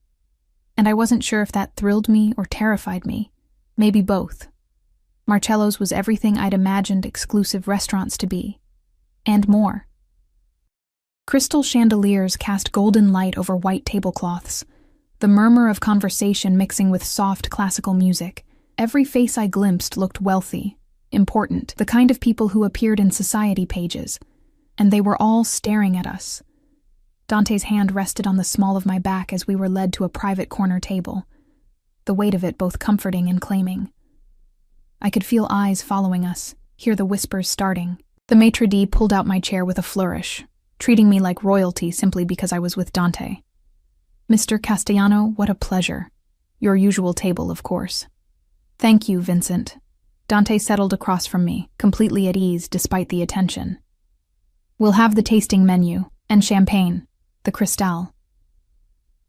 And I wasn't sure if that thrilled me or terrified me, maybe both. Marcello's was everything I'd imagined exclusive restaurants to be, and more. Crystal chandeliers cast golden light over white tablecloths, the murmur of conversation mixing with soft classical music. Every face I glimpsed looked wealthy, important, the kind of people who appeared in society pages, and they were all staring at us. Dante's hand rested on the small of my back as we were led to a private corner table, the weight of it both comforting and claiming. I could feel eyes following us, hear the whispers starting. The maitre d' pulled out my chair with a flourish, treating me like royalty simply because I was with Dante. "Mr. Castellano, what a pleasure. Your usual table, of course." "Thank you, Vincent." Dante settled across from me, completely at ease despite the attention. "We'll have the tasting menu, and champagne, the Cristal."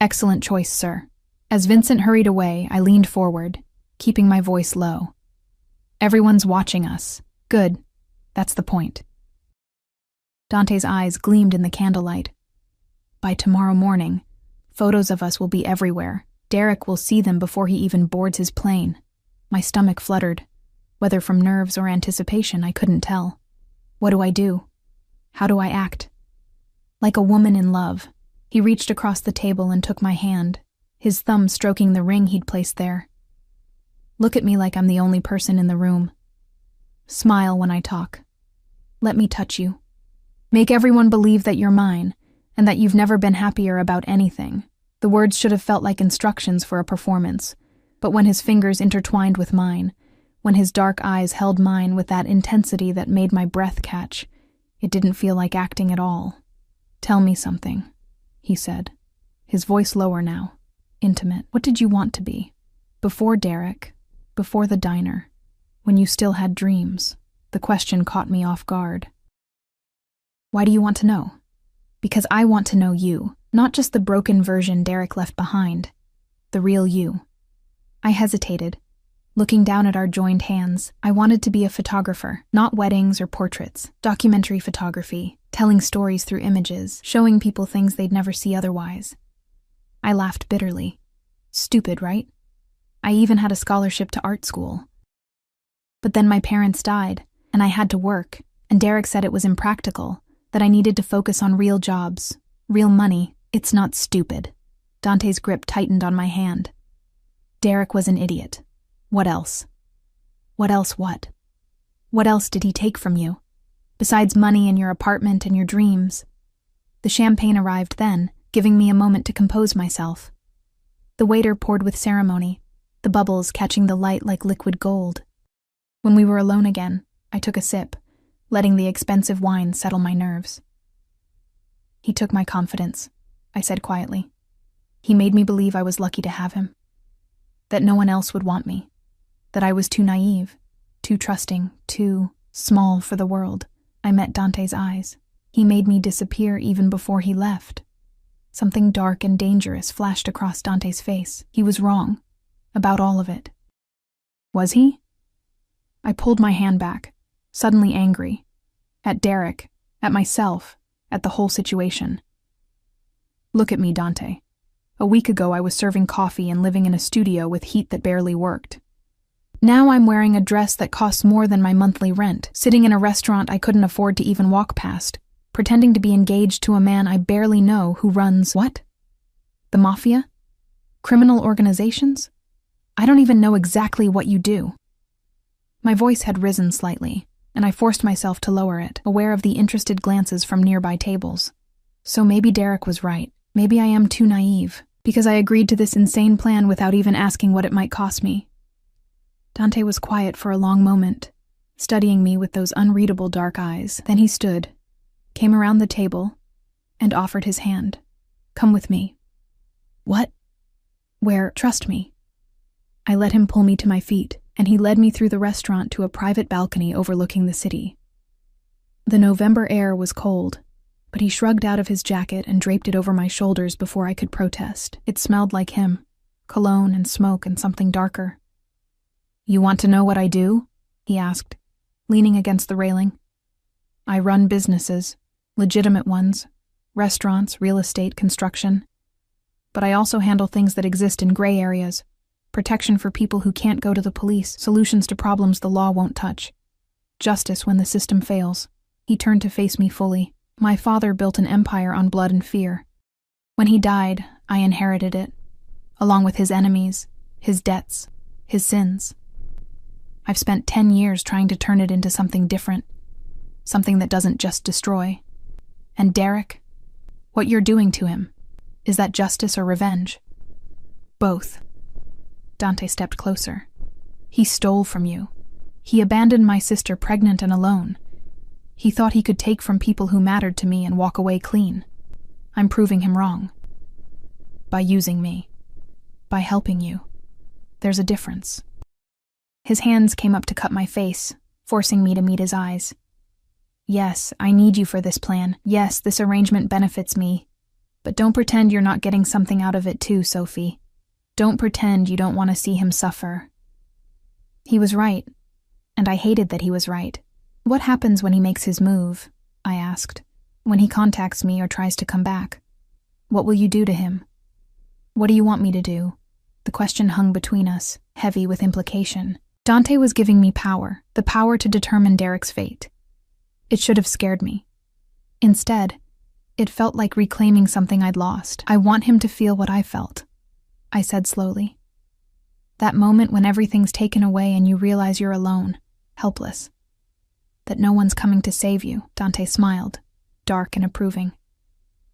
"Excellent choice, sir." As Vincent hurried away, I leaned forward, keeping my voice low. "Everyone's watching us. Good. That's the point." Dante's eyes gleamed in the candlelight. "By tomorrow morning, photos of us will be everywhere. Derek will see them before he even boards his plane." My stomach fluttered. Whether from nerves or anticipation, I couldn't tell. What do I do? How do I act? Like a woman in love, he reached across the table and took my hand, his thumb stroking the ring he'd placed there. "Look at me like I'm the only person in the room. Smile when I talk. Let me touch you. Make everyone believe that you're mine, and that you've never been happier about anything." The words should have felt like instructions for a performance, but when his fingers intertwined with mine, when his dark eyes held mine with that intensity that made my breath catch. It didn't feel like acting at all. "Tell me something," he said, his voice lower now, intimate. "What did you want to be? Before Derek, before the diner, when you still had dreams?" The question caught me off guard. "Why do you want to know?" "Because I want to know you, not just the broken version Derek left behind, the real you." I hesitated, looking down at our joined hands. I wanted to be a photographer, not weddings or portraits, documentary photography, telling stories through images, showing people things they'd never see otherwise. I laughed bitterly. Stupid, right? I even had a scholarship to art school. But then my parents died, and I had to work, and Derek said it was impractical, that I needed to focus on real jobs, real money. "It's not stupid." Dante's grip tightened on my hand. "Derek was an idiot. What else?" "What else what? What else did he take from you? Besides money and your apartment and your dreams?" The champagne arrived then, giving me a moment to compose myself. The waiter poured with ceremony, the bubbles catching the light like liquid gold. When we were alone again, I took a sip, letting the expensive wine settle my nerves. "He took my confidence," I said quietly. "He made me believe I was lucky to have him, that no one else would want me, that I was too naive, too trusting, too small for the world." I met Dante's eyes. He made me disappear even before he left. Something dark and dangerous flashed across Dante's face. He was wrong, about all of it. Was he? I pulled my hand back, suddenly angry. At Derek, at myself, at the whole situation. "Look at me, Dante. A week ago I was serving coffee and living in a studio with heat that barely worked. Now I'm wearing a dress that costs more than my monthly rent, sitting in a restaurant I couldn't afford to even walk past, pretending to be engaged to a man I barely know who runs what? The Mafia? Criminal organizations? I don't even know exactly what you do." My voice had risen slightly, and I forced myself to lower it, aware of the interested glances from nearby tables. So maybe Derek was right. Maybe I am too naive, because I agreed to this insane plan without even asking what it might cost me. Dante was quiet for a long moment, studying me with those unreadable dark eyes. Then he stood, came around the table, and offered his hand. "Come with me." "What?" "Where? Trust me." I let him pull me to my feet, and he led me through the restaurant to a private balcony overlooking the city. The November air was cold, but he shrugged out of his jacket and draped it over my shoulders before I could protest. It smelled like him, cologne and smoke and something darker. "You want to know what I do?" he asked, leaning against the railing. "I run businesses, legitimate ones, restaurants, real estate, construction. But I also handle things that exist in gray areas, protection for people who can't go to the police, solutions to problems the law won't touch. Justice when the system fails." He turned to face me fully. "My father built an empire on blood and fear. When he died, I inherited it, along with his enemies, his debts, his sins. I've spent 10 years trying to turn it into something different, something that doesn't just destroy. And Derek, what you're doing to him, is that justice or revenge?" "Both." Dante stepped closer. "He stole from you. He abandoned my sister pregnant and alone. He thought he could take from people who mattered to me and walk away clean. I'm proving him wrong. By using me. By helping you. There's a difference." His hands came up to cut my face, forcing me to meet his eyes. "Yes, I need you for this plan. Yes, this arrangement benefits me. But don't pretend you're not getting something out of it too, Sophie. Don't pretend you don't want to see him suffer." He was right, and I hated that he was right. "What happens when he makes his move?" I asked. "When he contacts me or tries to come back? What will you do to him? What do you want me to do?" The question hung between us, heavy with implication. Dante was giving me power, the power to determine Derek's fate. It should have scared me. Instead, it felt like reclaiming something I'd lost. "I want him to feel what I felt," I said slowly. "That moment when everything's taken away and you realize you're alone, helpless. That no one's coming to save you." Dante smiled, dark and approving.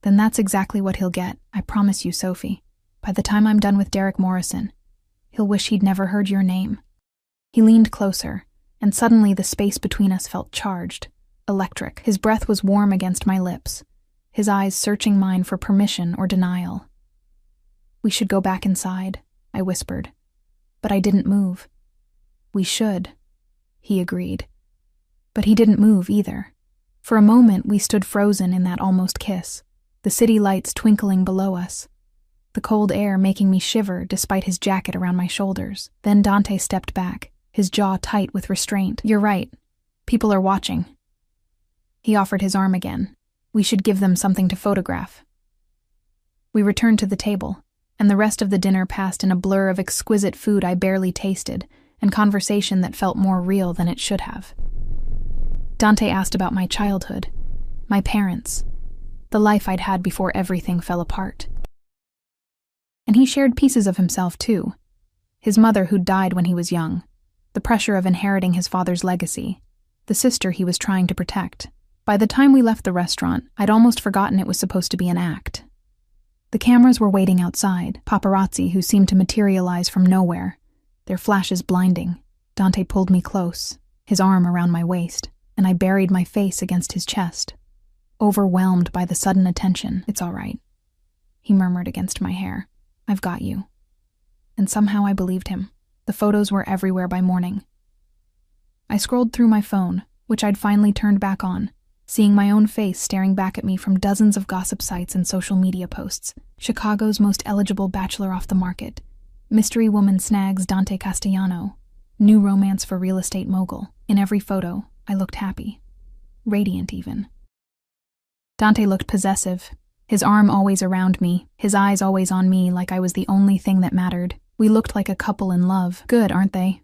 "Then that's exactly what he'll get, I promise you, Sophie. By the time I'm done with Derek Morrison, he'll wish he'd never heard your name." He leaned closer, and suddenly the space between us felt charged, electric. His breath was warm against my lips, his eyes searching mine for permission or denial. "We should go back inside," I whispered, but I didn't move. "We should," he agreed. But he didn't move either. For a moment, we stood frozen in that almost kiss, the city lights twinkling below us, the cold air making me shiver despite his jacket around my shoulders. Then Dante stepped back, his jaw tight with restraint. "You're right. People are watching." He offered his arm again. "We should give them something to photograph." We returned to the table, and the rest of the dinner passed in a blur of exquisite food I barely tasted and conversation that felt more real than it should have. Dante asked about my childhood, my parents, the life I'd had before everything fell apart. And he shared pieces of himself, too. His mother who'd died when he was young, the pressure of inheriting his father's legacy, the sister he was trying to protect. By the time we left the restaurant, I'd almost forgotten it was supposed to be an act. The cameras were waiting outside, paparazzi who seemed to materialize from nowhere, their flashes blinding. Dante pulled me close, his arm around my waist, and I buried my face against his chest, overwhelmed by the sudden attention. "It's all right," he murmured against my hair. "I've got you." And somehow I believed him. The photos were everywhere by morning. I scrolled through my phone, which I'd finally turned back on, seeing my own face staring back at me from dozens of gossip sites and social media posts. Chicago's most eligible bachelor off the market, mystery woman snags Dante Castellano, new romance for real estate mogul. In every photo, I looked happy, radiant even. Dante looked possessive, his arm always around me, his eyes always on me like I was the only thing that mattered. We looked like a couple in love. Good, aren't they?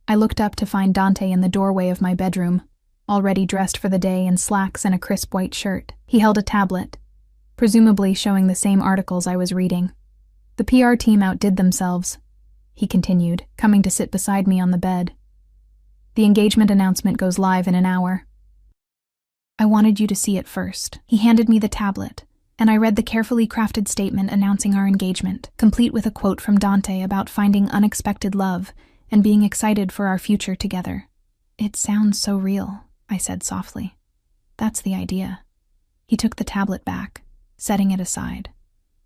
I looked up to find Dante in the doorway of my bedroom, already dressed for the day in slacks and a crisp white shirt. He held a tablet, presumably showing the same articles I was reading. "The PR team outdid themselves," he continued, coming to sit beside me on the bed. "The engagement announcement goes live in an hour. I wanted you to see it first." He handed me the tablet, and I read the carefully crafted statement announcing our engagement, complete with a quote from Dante about finding unexpected love and being excited for our future together. "It sounds so real," I said softly. "That's the idea." He took the tablet back, setting it aside.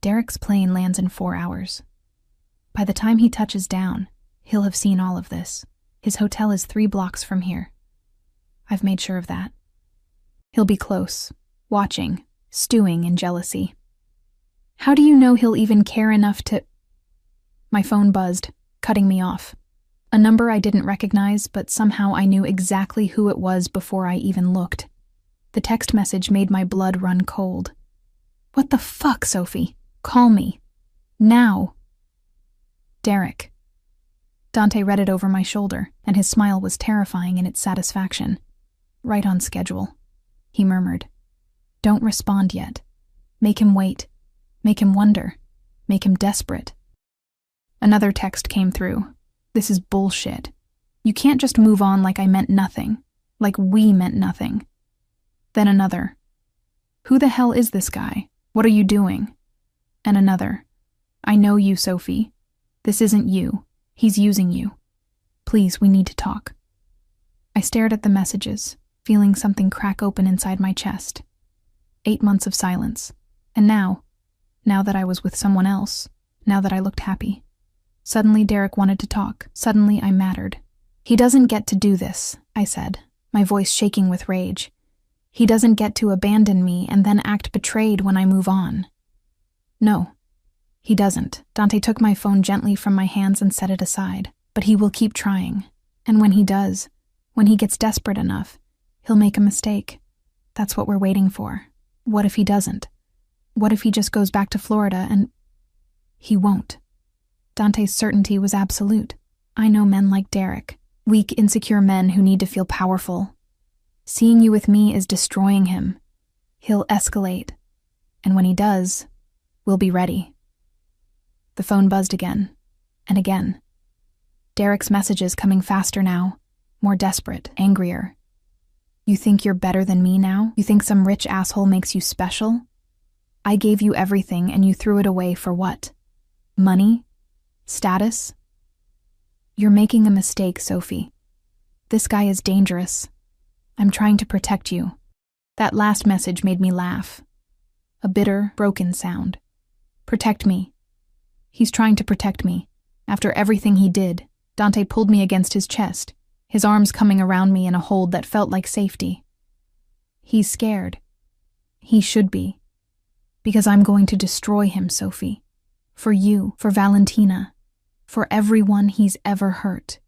"Derek's plane lands in 4 hours. By the time he touches down, he'll have seen all of this. His hotel is 3 blocks from here. I've made sure of that. He'll be close, watching, stewing in jealousy. How do you know he'll even care enough to—" My phone buzzed, cutting me off. A number I didn't recognize, but somehow I knew exactly who it was before I even looked. The text message made my blood run cold. "What the fuck, Sophie? Call me. Now." "Derek." Dante read it over my shoulder, and his smile was terrifying in its satisfaction. "Right on schedule," he murmured. "Don't respond yet. Make him wait. Make him wonder. Make him desperate." Another text came through. "This is bullshit. You can't just move on like I meant nothing. Like we meant nothing." Then another. "Who the hell is this guy? What are you doing?" And another. "I know you, Sophie. This isn't you. He's using you. Please, we need to talk." I stared at the messages, feeling something crack open inside my chest. 8 months of silence. And now that I was with someone else, now that I looked happy, suddenly Derek wanted to talk. Suddenly I mattered. "He doesn't get to do this," I said, my voice shaking with rage. "He doesn't get to abandon me and then act betrayed when I move on. No, he doesn't." Dante took my phone gently from my hands and set it aside. "But he will keep trying. And when he does, when he gets desperate enough, he'll make a mistake. That's what we're waiting for. What if he doesn't? What if he just goes back to Florida and—" "He won't." Dante's certainty was absolute. "I know men like Derek, weak, insecure men who need to feel powerful. Seeing you with me is destroying him. He'll escalate. And when he does, we'll be ready." The phone buzzed again, and again. Derek's messages coming faster now, more desperate, angrier. "You think you're better than me now? You think some rich asshole makes you special? I gave you everything and you threw it away for what? Money? Status? You're making a mistake, Sophie. This guy is dangerous. I'm trying to protect you. That last message made me laugh. A bitter, broken sound. Protect me. He's trying to protect me. After everything he did, Dante pulled me against his chest, his arms coming around me in a hold that felt like safety. He's scared. He should be. Because I'm going to destroy him, Sophie. For you, for Valentina, for everyone he's ever hurt.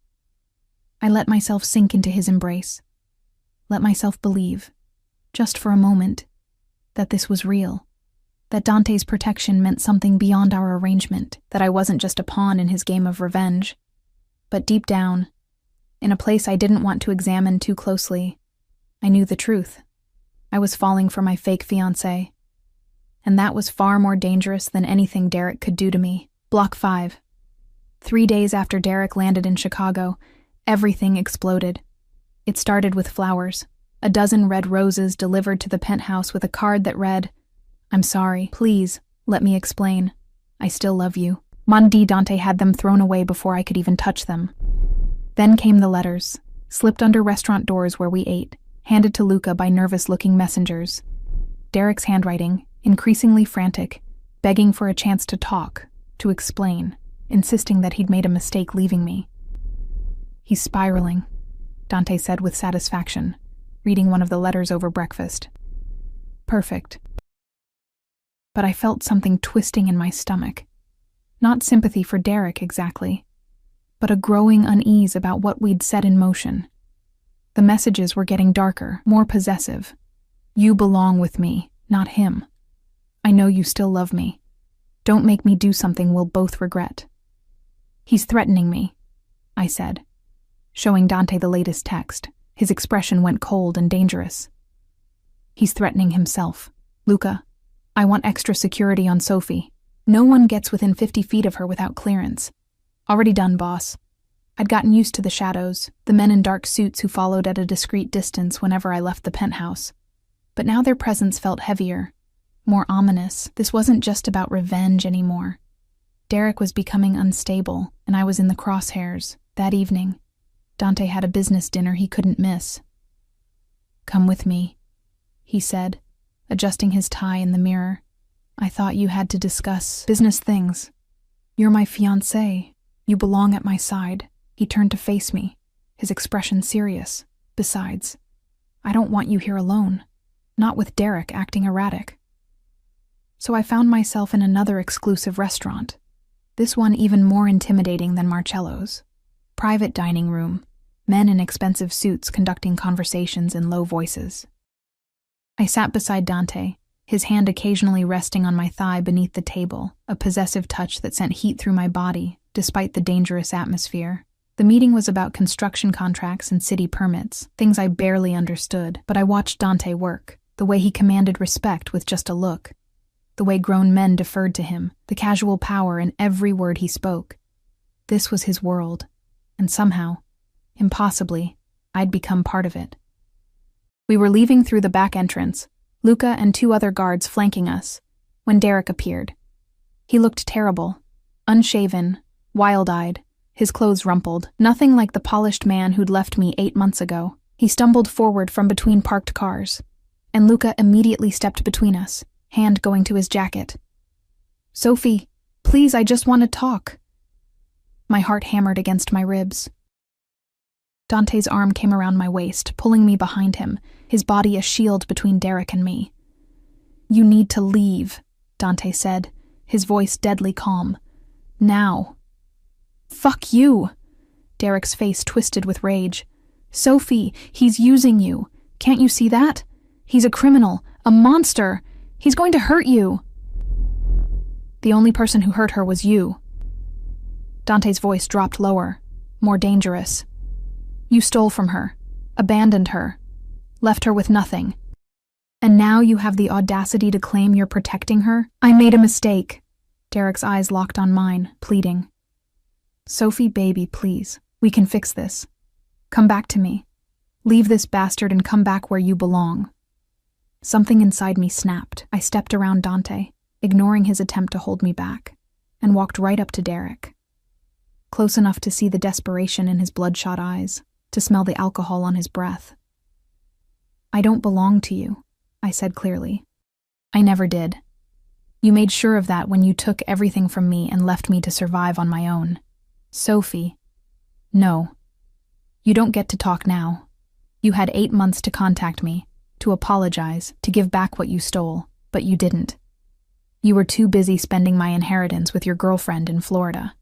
I let myself sink into his embrace. Let myself believe, just for a moment, that this was real. That Dante's protection meant something beyond our arrangement, that I wasn't just a pawn in his game of revenge. But deep down, in a place I didn't want to examine too closely, I knew the truth. I was falling for my fake fiancé. And that was far more dangerous than anything Derek could do to me. Block 5. 3 days after Derek landed in Chicago, everything exploded. It started with flowers. A dozen red roses delivered to the penthouse with a card that read, "I'm sorry, please, let me explain. I still love you." Mondi Dante had them thrown away before I could even touch them. Then came the letters, slipped under restaurant doors where we ate, handed to Luca by nervous-looking messengers. Derek's handwriting, increasingly frantic, begging for a chance to talk, to explain, insisting that he'd made a mistake leaving me. "He's spiraling," Dante said with satisfaction, reading one of the letters over breakfast. "Perfect." But I felt something twisting in my stomach. Not sympathy for Derek exactly, but a growing unease about what we'd set in motion. The messages were getting darker, more possessive. "You belong with me, not him. I know you still love me. Don't make me do something we'll both regret." "He's threatening me," I said, showing Dante the latest text. His expression went cold and dangerous. "He's threatening himself. Luca, I want extra security on Sophie. No one gets within 50 feet of her without clearance. Already done, boss." I'd gotten used to the shadows, the men in dark suits who followed at a discreet distance whenever I left the penthouse. But now their presence felt heavier, more ominous. This wasn't just about revenge anymore. Derek was becoming unstable, and I was in the crosshairs. That evening, Dante had a business dinner he couldn't miss. "Come with me," he said, adjusting his tie in the mirror. "I thought you had to discuss business things. You're my fiancé. You belong at my side." He turned to face me, his expression serious. "Besides, I don't want you here alone, not with Derek acting erratic." So I found myself in another exclusive restaurant, this one even more intimidating than Marcello's. Private dining room, men in expensive suits conducting conversations in low voices. I sat beside Dante, his hand occasionally resting on my thigh beneath the table, a possessive touch that sent heat through my body, despite the dangerous atmosphere. The meeting was about construction contracts and city permits, things I barely understood, but I watched Dante work, the way he commanded respect with just a look, the way grown men deferred to him, the casual power in every word he spoke. This was his world, and somehow, impossibly, I'd become part of it. We were leaving through the back entrance, Luca and 2 other guards flanking us, when Derek appeared. He looked terrible, unshaven, wild-eyed, his clothes rumpled, nothing like the polished man who'd left me 8 months ago. He stumbled forward from between parked cars, and Luca immediately stepped between us, hand going to his jacket. "Sophie, please, I just want to talk." My heart hammered against my ribs. Dante's arm came around my waist, pulling me behind him, his body a shield between Derek and me. "You need to leave," Dante said, his voice deadly calm. "Now." "Fuck you!" Derek's face twisted with rage. "Sophie, he's using you. Can't you see that? He's a criminal, a monster. He's going to hurt you." "The only person who hurt her was you." Dante's voice dropped lower, more dangerous. "You stole from her, abandoned her, left her with nothing. And now you have the audacity to claim you're protecting her? I made a mistake." Derek's eyes locked on mine, pleading. "Sophie, baby, please. We can fix this. Come back to me. Leave this bastard and come back where you belong." Something inside me snapped. I stepped around Dante, ignoring his attempt to hold me back, and walked right up to Derek. close enough to see the desperation in his bloodshot eyes, to smell the alcohol on his breath. "I don't belong to you," I said clearly. "I never did. You made sure of that when you took everything from me and left me to survive on my own. Sophie. No. You don't get to talk now. You had 8 months to contact me, to apologize, to give back what you stole, but you didn't. You were too busy spending my inheritance with your girlfriend in Florida."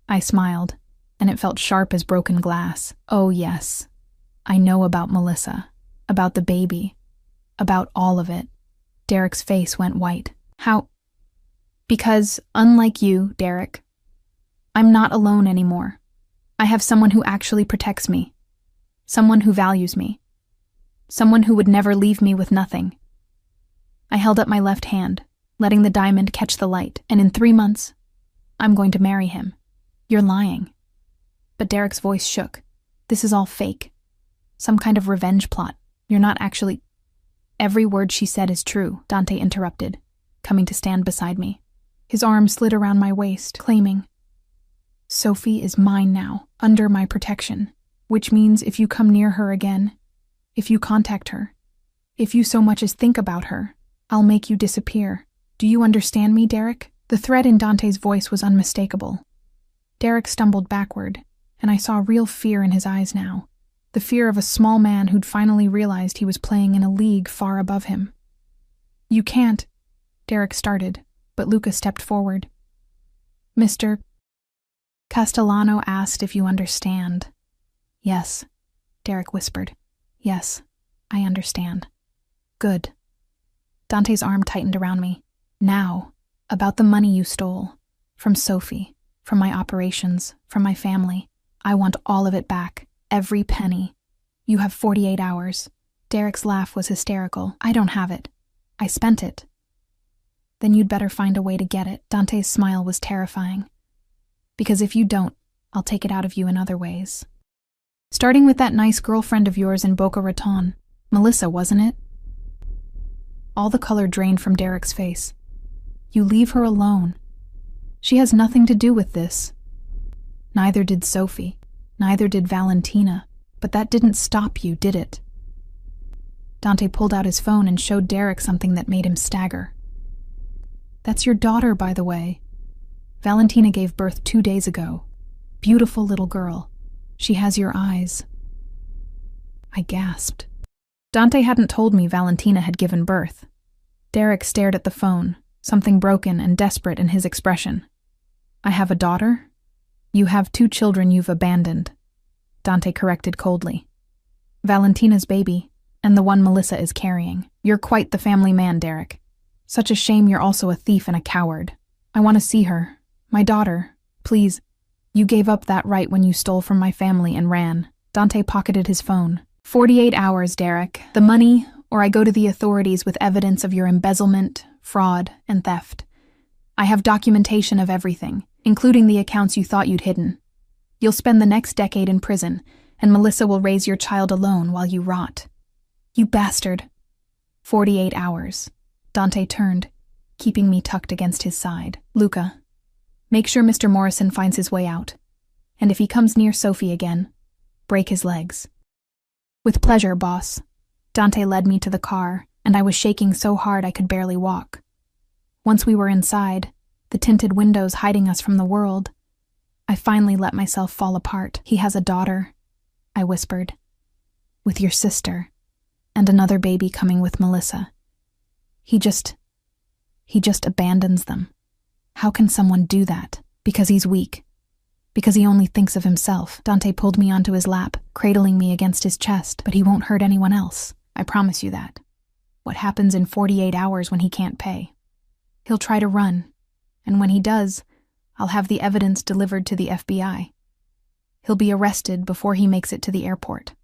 I smiled, and it felt sharp as broken glass. Oh yes, I know about Melissa, about the baby, about all of it. Derek's face went white. How? Because, unlike you, Derek, I'm not alone anymore. I have someone who actually protects me. Someone who values me. Someone who would never leave me with nothing. I held up my left hand, letting the diamond catch the light, and in 3 months, I'm going to marry him. You're lying. But Derek's voice shook. This is all fake. Some kind of revenge plot. You're not actually... Every word she said is true, Dante interrupted, coming to stand beside me. His arm slid around my waist, claiming, "Sophie is mine now, under my protection, which means if you come near her again, if you contact her, if you so much as think about her, I'll make you disappear. Do you understand me, Derek?" The threat in Dante's voice was unmistakable. Derek stumbled backward, and I saw real fear in his eyes now, the fear of a small man who'd finally realized he was playing in a league far above him. "You can't," Derek started, but Luca stepped forward. "Mr. Castellano asked if you understand." "Yes," Derek whispered. "Yes, I understand." "Good." Dante's arm tightened around me. "Now, about the money you stole, from Sophie, from my operations, from my family. I want all of it back, every penny. You have 48 hours. Derek's laugh was hysterical. "I don't have it. I spent it." "Then you'd better find a way to get it." Dante's smile was terrifying. "Because if you don't, I'll take it out of you in other ways. Starting with that nice girlfriend of yours in Boca Raton. Melissa, wasn't it?" All the color drained from Derek's face. "You leave her alone. She has nothing to do with this. Neither did Sophie. Neither did Valentina. But that didn't stop you, did it?" Dante pulled out his phone and showed Derek something that made him stagger. "That's your daughter, by the way. Valentina gave birth 2 days ago. Beautiful little girl. She has your eyes." I gasped. Dante hadn't told me Valentina had given birth. Derek stared at the phone, something broken and desperate in his expression. "I have a daughter? You have 2 children you've abandoned," Dante corrected coldly. "Valentina's baby, and the one Melissa is carrying. You're quite the family man, Derek. Such a shame you're also a thief and a coward. I want to see her. My daughter. Please. You gave up that right when you stole from my family and ran." Dante pocketed his phone. 48 hours, Derek. The money, or I go to the authorities with evidence of your embezzlement, fraud, and theft. I have documentation of everything, including the accounts you thought you'd hidden. You'll spend the next decade in prison, and Melissa will raise your child alone while you rot. You bastard. 48 hours. Dante turned, keeping me tucked against his side. "Luca, make sure Mr. Morrison finds his way out, and if he comes near Sophie again, break his legs." "With pleasure, boss." Dante led me to the car, and I was shaking so hard I could barely walk. Once we were inside, the tinted windows hiding us from the world, I finally let myself fall apart. "He has a daughter," I whispered. "With your sister, and another baby coming with Melissa. He just abandons them. How can someone do that? Because he's weak. Because he only thinks of himself." Dante pulled me onto his lap, cradling me against his chest. "But he won't hurt anyone else. I promise you that. What happens in 48 hours when he can't pay? He'll try to run, and when he does, I'll have the evidence delivered to the FBI. He'll be arrested before he makes it to the airport."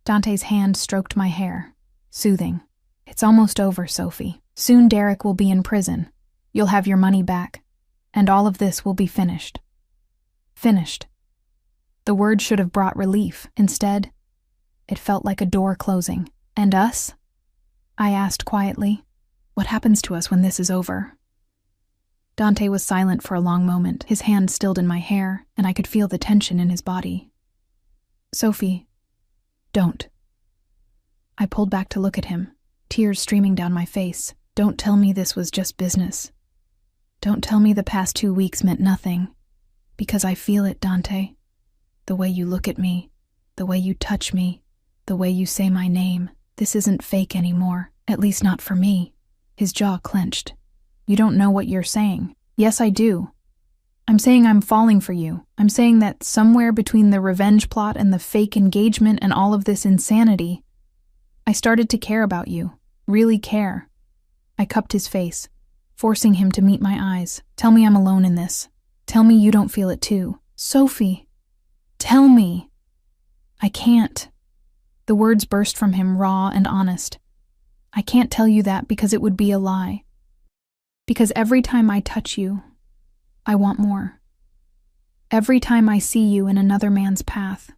Dante's hand stroked my hair, soothing. "It's almost over, Sophie. Soon Derek will be in prison. You'll have your money back, and all of this will be finished." Finished. The word should have brought relief. Instead, it felt like a door closing. "And us?" I asked quietly. "What happens to us when this is over?" Dante was silent for a long moment, his hand stilled in my hair, and I could feel the tension in his body. Sophie, don't. I pulled back to look at him, tears streaming down my face. Don't tell me this was just business. Don't tell me the past 2 weeks meant nothing. Because I feel it, Dante. The way you look at me, the way you touch me, the way you say my name. This isn't fake anymore, at least not for me. His jaw clenched. You don't know what you're saying. Yes, I do. I'm saying I'm falling for you. I'm saying that somewhere between the revenge plot and the fake engagement and all of this insanity, I started to care about you. Really care. I cupped his face, forcing him to meet my eyes. Tell me I'm alone in this. Tell me you don't feel it too. Sophie, tell me. I can't. The words burst from him raw and honest. I can't tell you that because it would be a lie. Because every time I touch you, I want more. Every time I see you in another man's path,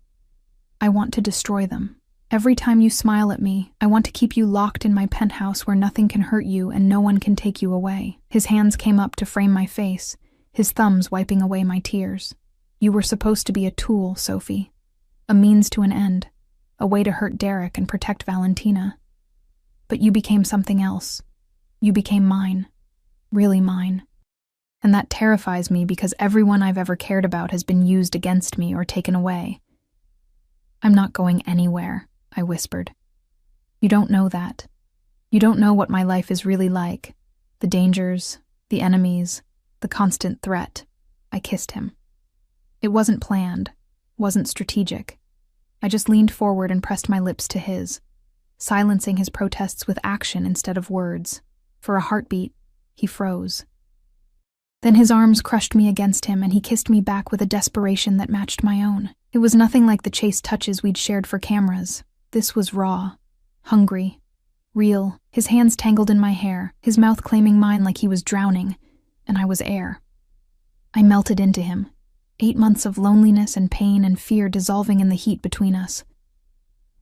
I want to destroy them. Every time you smile at me, I want to keep you locked in my penthouse where nothing can hurt you and no one can take you away. His hands came up to frame my face, his thumbs wiping away my tears. You were supposed to be a tool, Sophie. A means to an end. A way to hurt Derek and protect Valentina. But you became something else. You became mine. Really mine. And that terrifies me because everyone I've ever cared about has been used against me or taken away. I'm not going anywhere, I whispered. You don't know that. You don't know what my life is really like. The dangers, the enemies, the constant threat. I kissed him. It wasn't planned, wasn't strategic. I just leaned forward and pressed my lips to his, silencing his protests with action instead of words. For a heartbeat, he froze. Then his arms crushed me against him and he kissed me back with a desperation that matched my own. It was nothing like the chaste touches we'd shared for cameras. This was raw, hungry, real. His hands tangled in my hair, his mouth claiming mine like he was drowning, and I was air. I melted into him, 8 months of loneliness and pain and fear dissolving in the heat between us.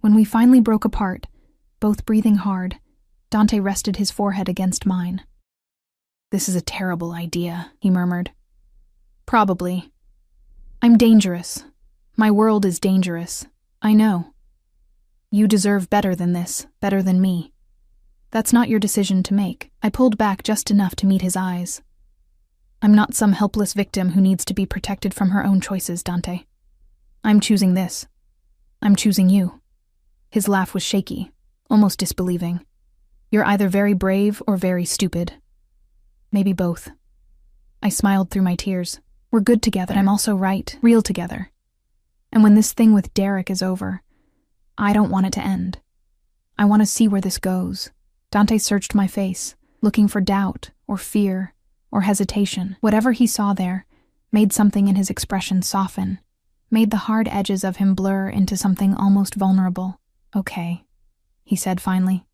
When we finally broke apart, both breathing hard, Dante rested his forehead against mine. This is a terrible idea, he murmured. Probably. I'm dangerous. My world is dangerous. I know. You deserve better than this, better than me. That's not your decision to make. I pulled back just enough to meet his eyes. I'm not some helpless victim who needs to be protected from her own choices, Dante. I'm choosing this. I'm choosing you. His laugh was shaky, almost disbelieving. You're either very brave or very stupid. Maybe both. I smiled through my tears. We're good together, but I'm also right, real together. And when this thing with Derek is over, I don't want it to end. I want to see where this goes. Dante searched my face, looking for doubt, or fear, or hesitation. Whatever he saw there made something in his expression soften, made the hard edges of him blur into something almost vulnerable. Okay, he said finally.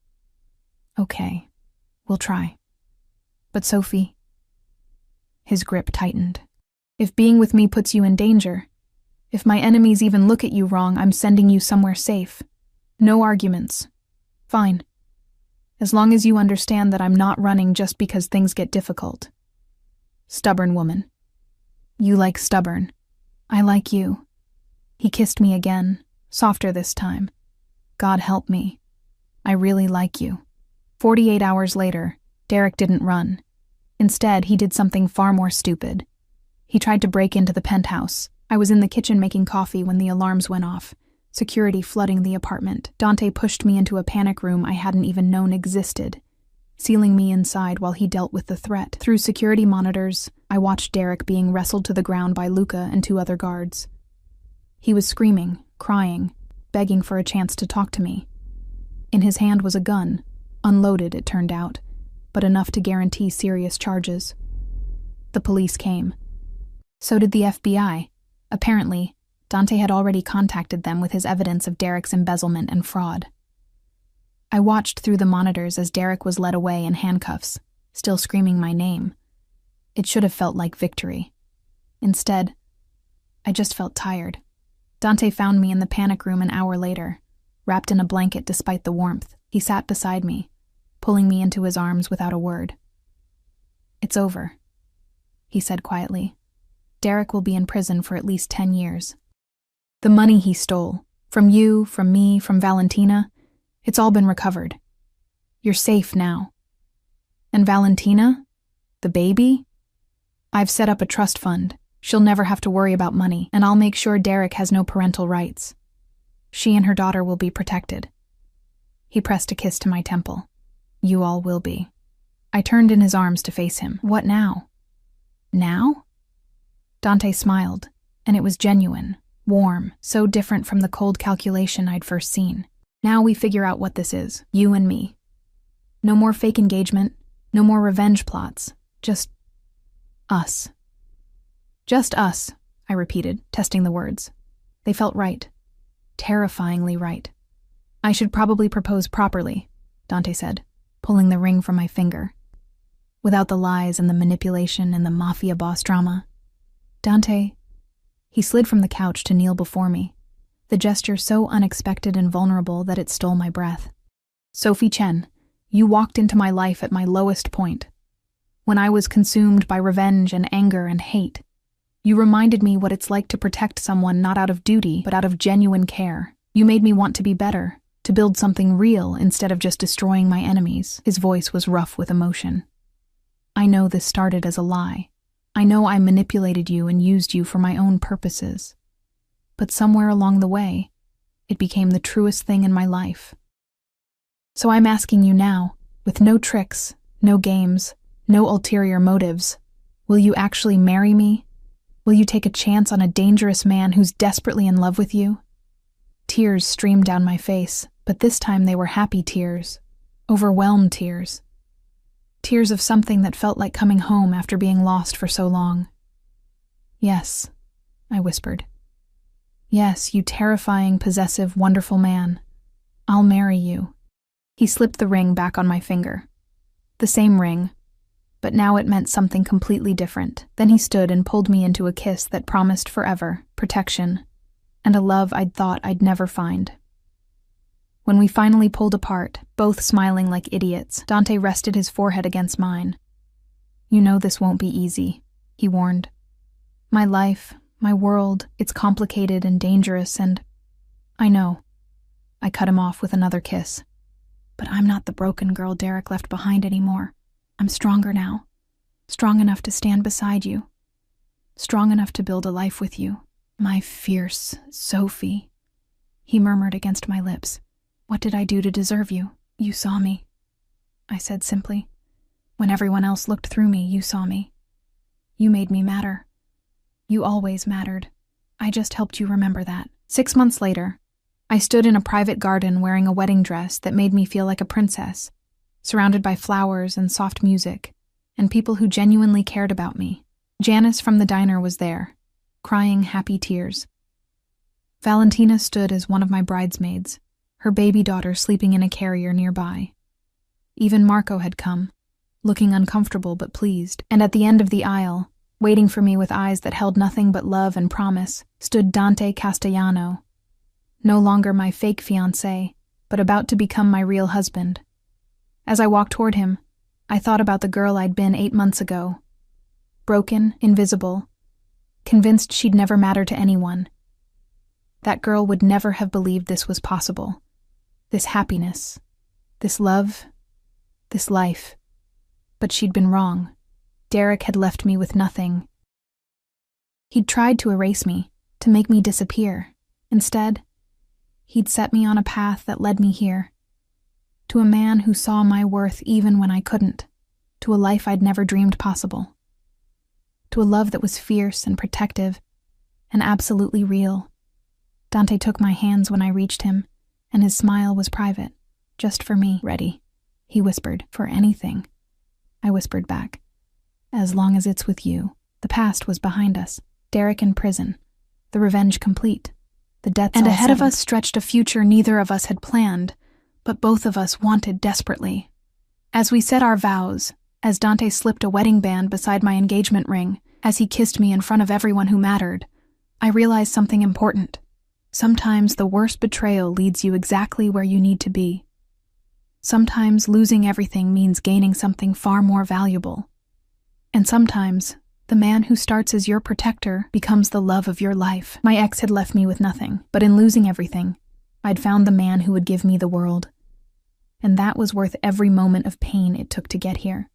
Okay, we'll try. But Sophie... His grip tightened. If being with me puts you in danger, if my enemies even look at you wrong, I'm sending you somewhere safe. No arguments. Fine. As long as you understand that I'm not running just because things get difficult. Stubborn woman. You like stubborn. I like you. He kissed me again, softer this time. God help me. I really like you. 48 hours later, Derek didn't run. Instead, he did something far more stupid. He tried to break into the penthouse. I was in the kitchen making coffee when the alarms went off, security flooding the apartment. Dante pushed me into a panic room I hadn't even known existed, sealing me inside while he dealt with the threat. Through security monitors, I watched Derek being wrestled to the ground by Luca and 2 other guards. He was screaming, crying, begging for a chance to talk to me. In his hand was a gun, unloaded it turned out, but enough to guarantee serious charges. The police came. So did the FBI. Apparently, Dante had already contacted them with his evidence of Derek's embezzlement and fraud. I watched through the monitors as Derek was led away in handcuffs, still screaming my name. It should have felt like victory. Instead, I just felt tired. Dante found me in the panic room an hour later, wrapped in a blanket despite the warmth. He sat beside me, pulling me into his arms without a word. It's over. he said quietly. Derek will be in prison for at least 10 years. The money he stole, from you, from me, from Valentina, it's all been recovered. You're safe now. And Valentina? The baby? I've set up a trust fund. She'll never have to worry about money, and I'll make sure Derek has no parental rights. She and her daughter will be protected. He pressed a kiss to my temple. You all will be. I turned in his arms to face him. What now? Now? Dante smiled, and it was genuine, warm, so different from the cold calculation I'd first seen. Now we figure out what this is, you and me. No more fake engagement, no more revenge plots, just us. Just us, I repeated, testing the words. They felt right. Terrifyingly right. I should probably propose properly, Dante said, pulling the ring from my finger. Without the lies and the manipulation and the mafia boss drama. Dante, he slid from the couch to kneel before me, the gesture so unexpected and vulnerable that it stole my breath. Sophie Chen, you walked into my life at my lowest point. When I was consumed by revenge and anger and hate, you reminded me what it's like to protect someone not out of duty, but out of genuine care. You made me want to be better, to build something real instead of just destroying my enemies. His voice was rough with emotion. I know this started as a lie. I know I manipulated you and used you for my own purposes. But somewhere along the way, it became the truest thing in my life. So I'm asking you now, with no tricks, no games, no ulterior motives, will you actually marry me? Will you take a chance on a dangerous man who's desperately in love with you? Tears streamed down my face, but this time they were happy tears, overwhelmed tears. Tears of something that felt like coming home after being lost for so long. Yes, I whispered. Yes, you terrifying, possessive, wonderful man. I'll marry you. He slipped the ring back on my finger. The same ring, but now it meant something completely different. Then he stood and pulled me into a kiss that promised forever, protection, and a love I'd thought I'd never find. When we finally pulled apart, both smiling like idiots, Dante rested his forehead against mine. You know this won't be easy, he warned. My life, my world, it's complicated and dangerous and… I know. I cut him off with another kiss. But I'm not the broken girl Derek left behind anymore. I'm stronger now. Strong enough to stand beside you. Strong enough to build a life with you. My fierce Sophie, he murmured against my lips. What did I do to deserve you? You saw me, I said simply. When everyone else looked through me, you saw me. You made me matter. You always mattered. I just helped you remember that. 6 months later, I stood in a private garden wearing a wedding dress that made me feel like a princess, surrounded by flowers and soft music, and people who genuinely cared about me. Janice from the diner was there, crying happy tears. Valentina stood as one of my bridesmaids, her baby daughter sleeping in a carrier nearby. Even Marco had come, looking uncomfortable but pleased, and at the end of the aisle, waiting for me with eyes that held nothing but love and promise, stood Dante Castellano, no longer my fake fiancé, but about to become my real husband. As I walked toward him, I thought about the girl I'd been 8 months ago. Broken, invisible, convinced she'd never matter to anyone. That girl would never have believed this was possible. This happiness, this love, this life. But she'd been wrong. Derek had left me with nothing. He'd tried to erase me, to make me disappear. Instead, he'd set me on a path that led me here. To a man who saw my worth even when I couldn't. To a life I'd never dreamed possible. To a love that was fierce and protective and absolutely real. Dante took my hands when I reached him, and his smile was private, just for me. Ready, he whispered, for anything. I whispered back. As long as it's with you. The past was behind us. Derek in prison. The revenge complete. The debts all settled. And ahead of us stretched a future neither of us had planned, but both of us wanted desperately. As we said our vows, as Dante slipped a wedding band beside my engagement ring, as he kissed me in front of everyone who mattered, I realized something important. Sometimes the worst betrayal leads you exactly where you need to be. Sometimes losing everything means gaining something far more valuable. And sometimes The man who starts as your protector becomes the love of your life. My ex had left me with nothing, but in losing everything, I'd found the man who would give me the world. And that was worth every moment of pain it took to get here.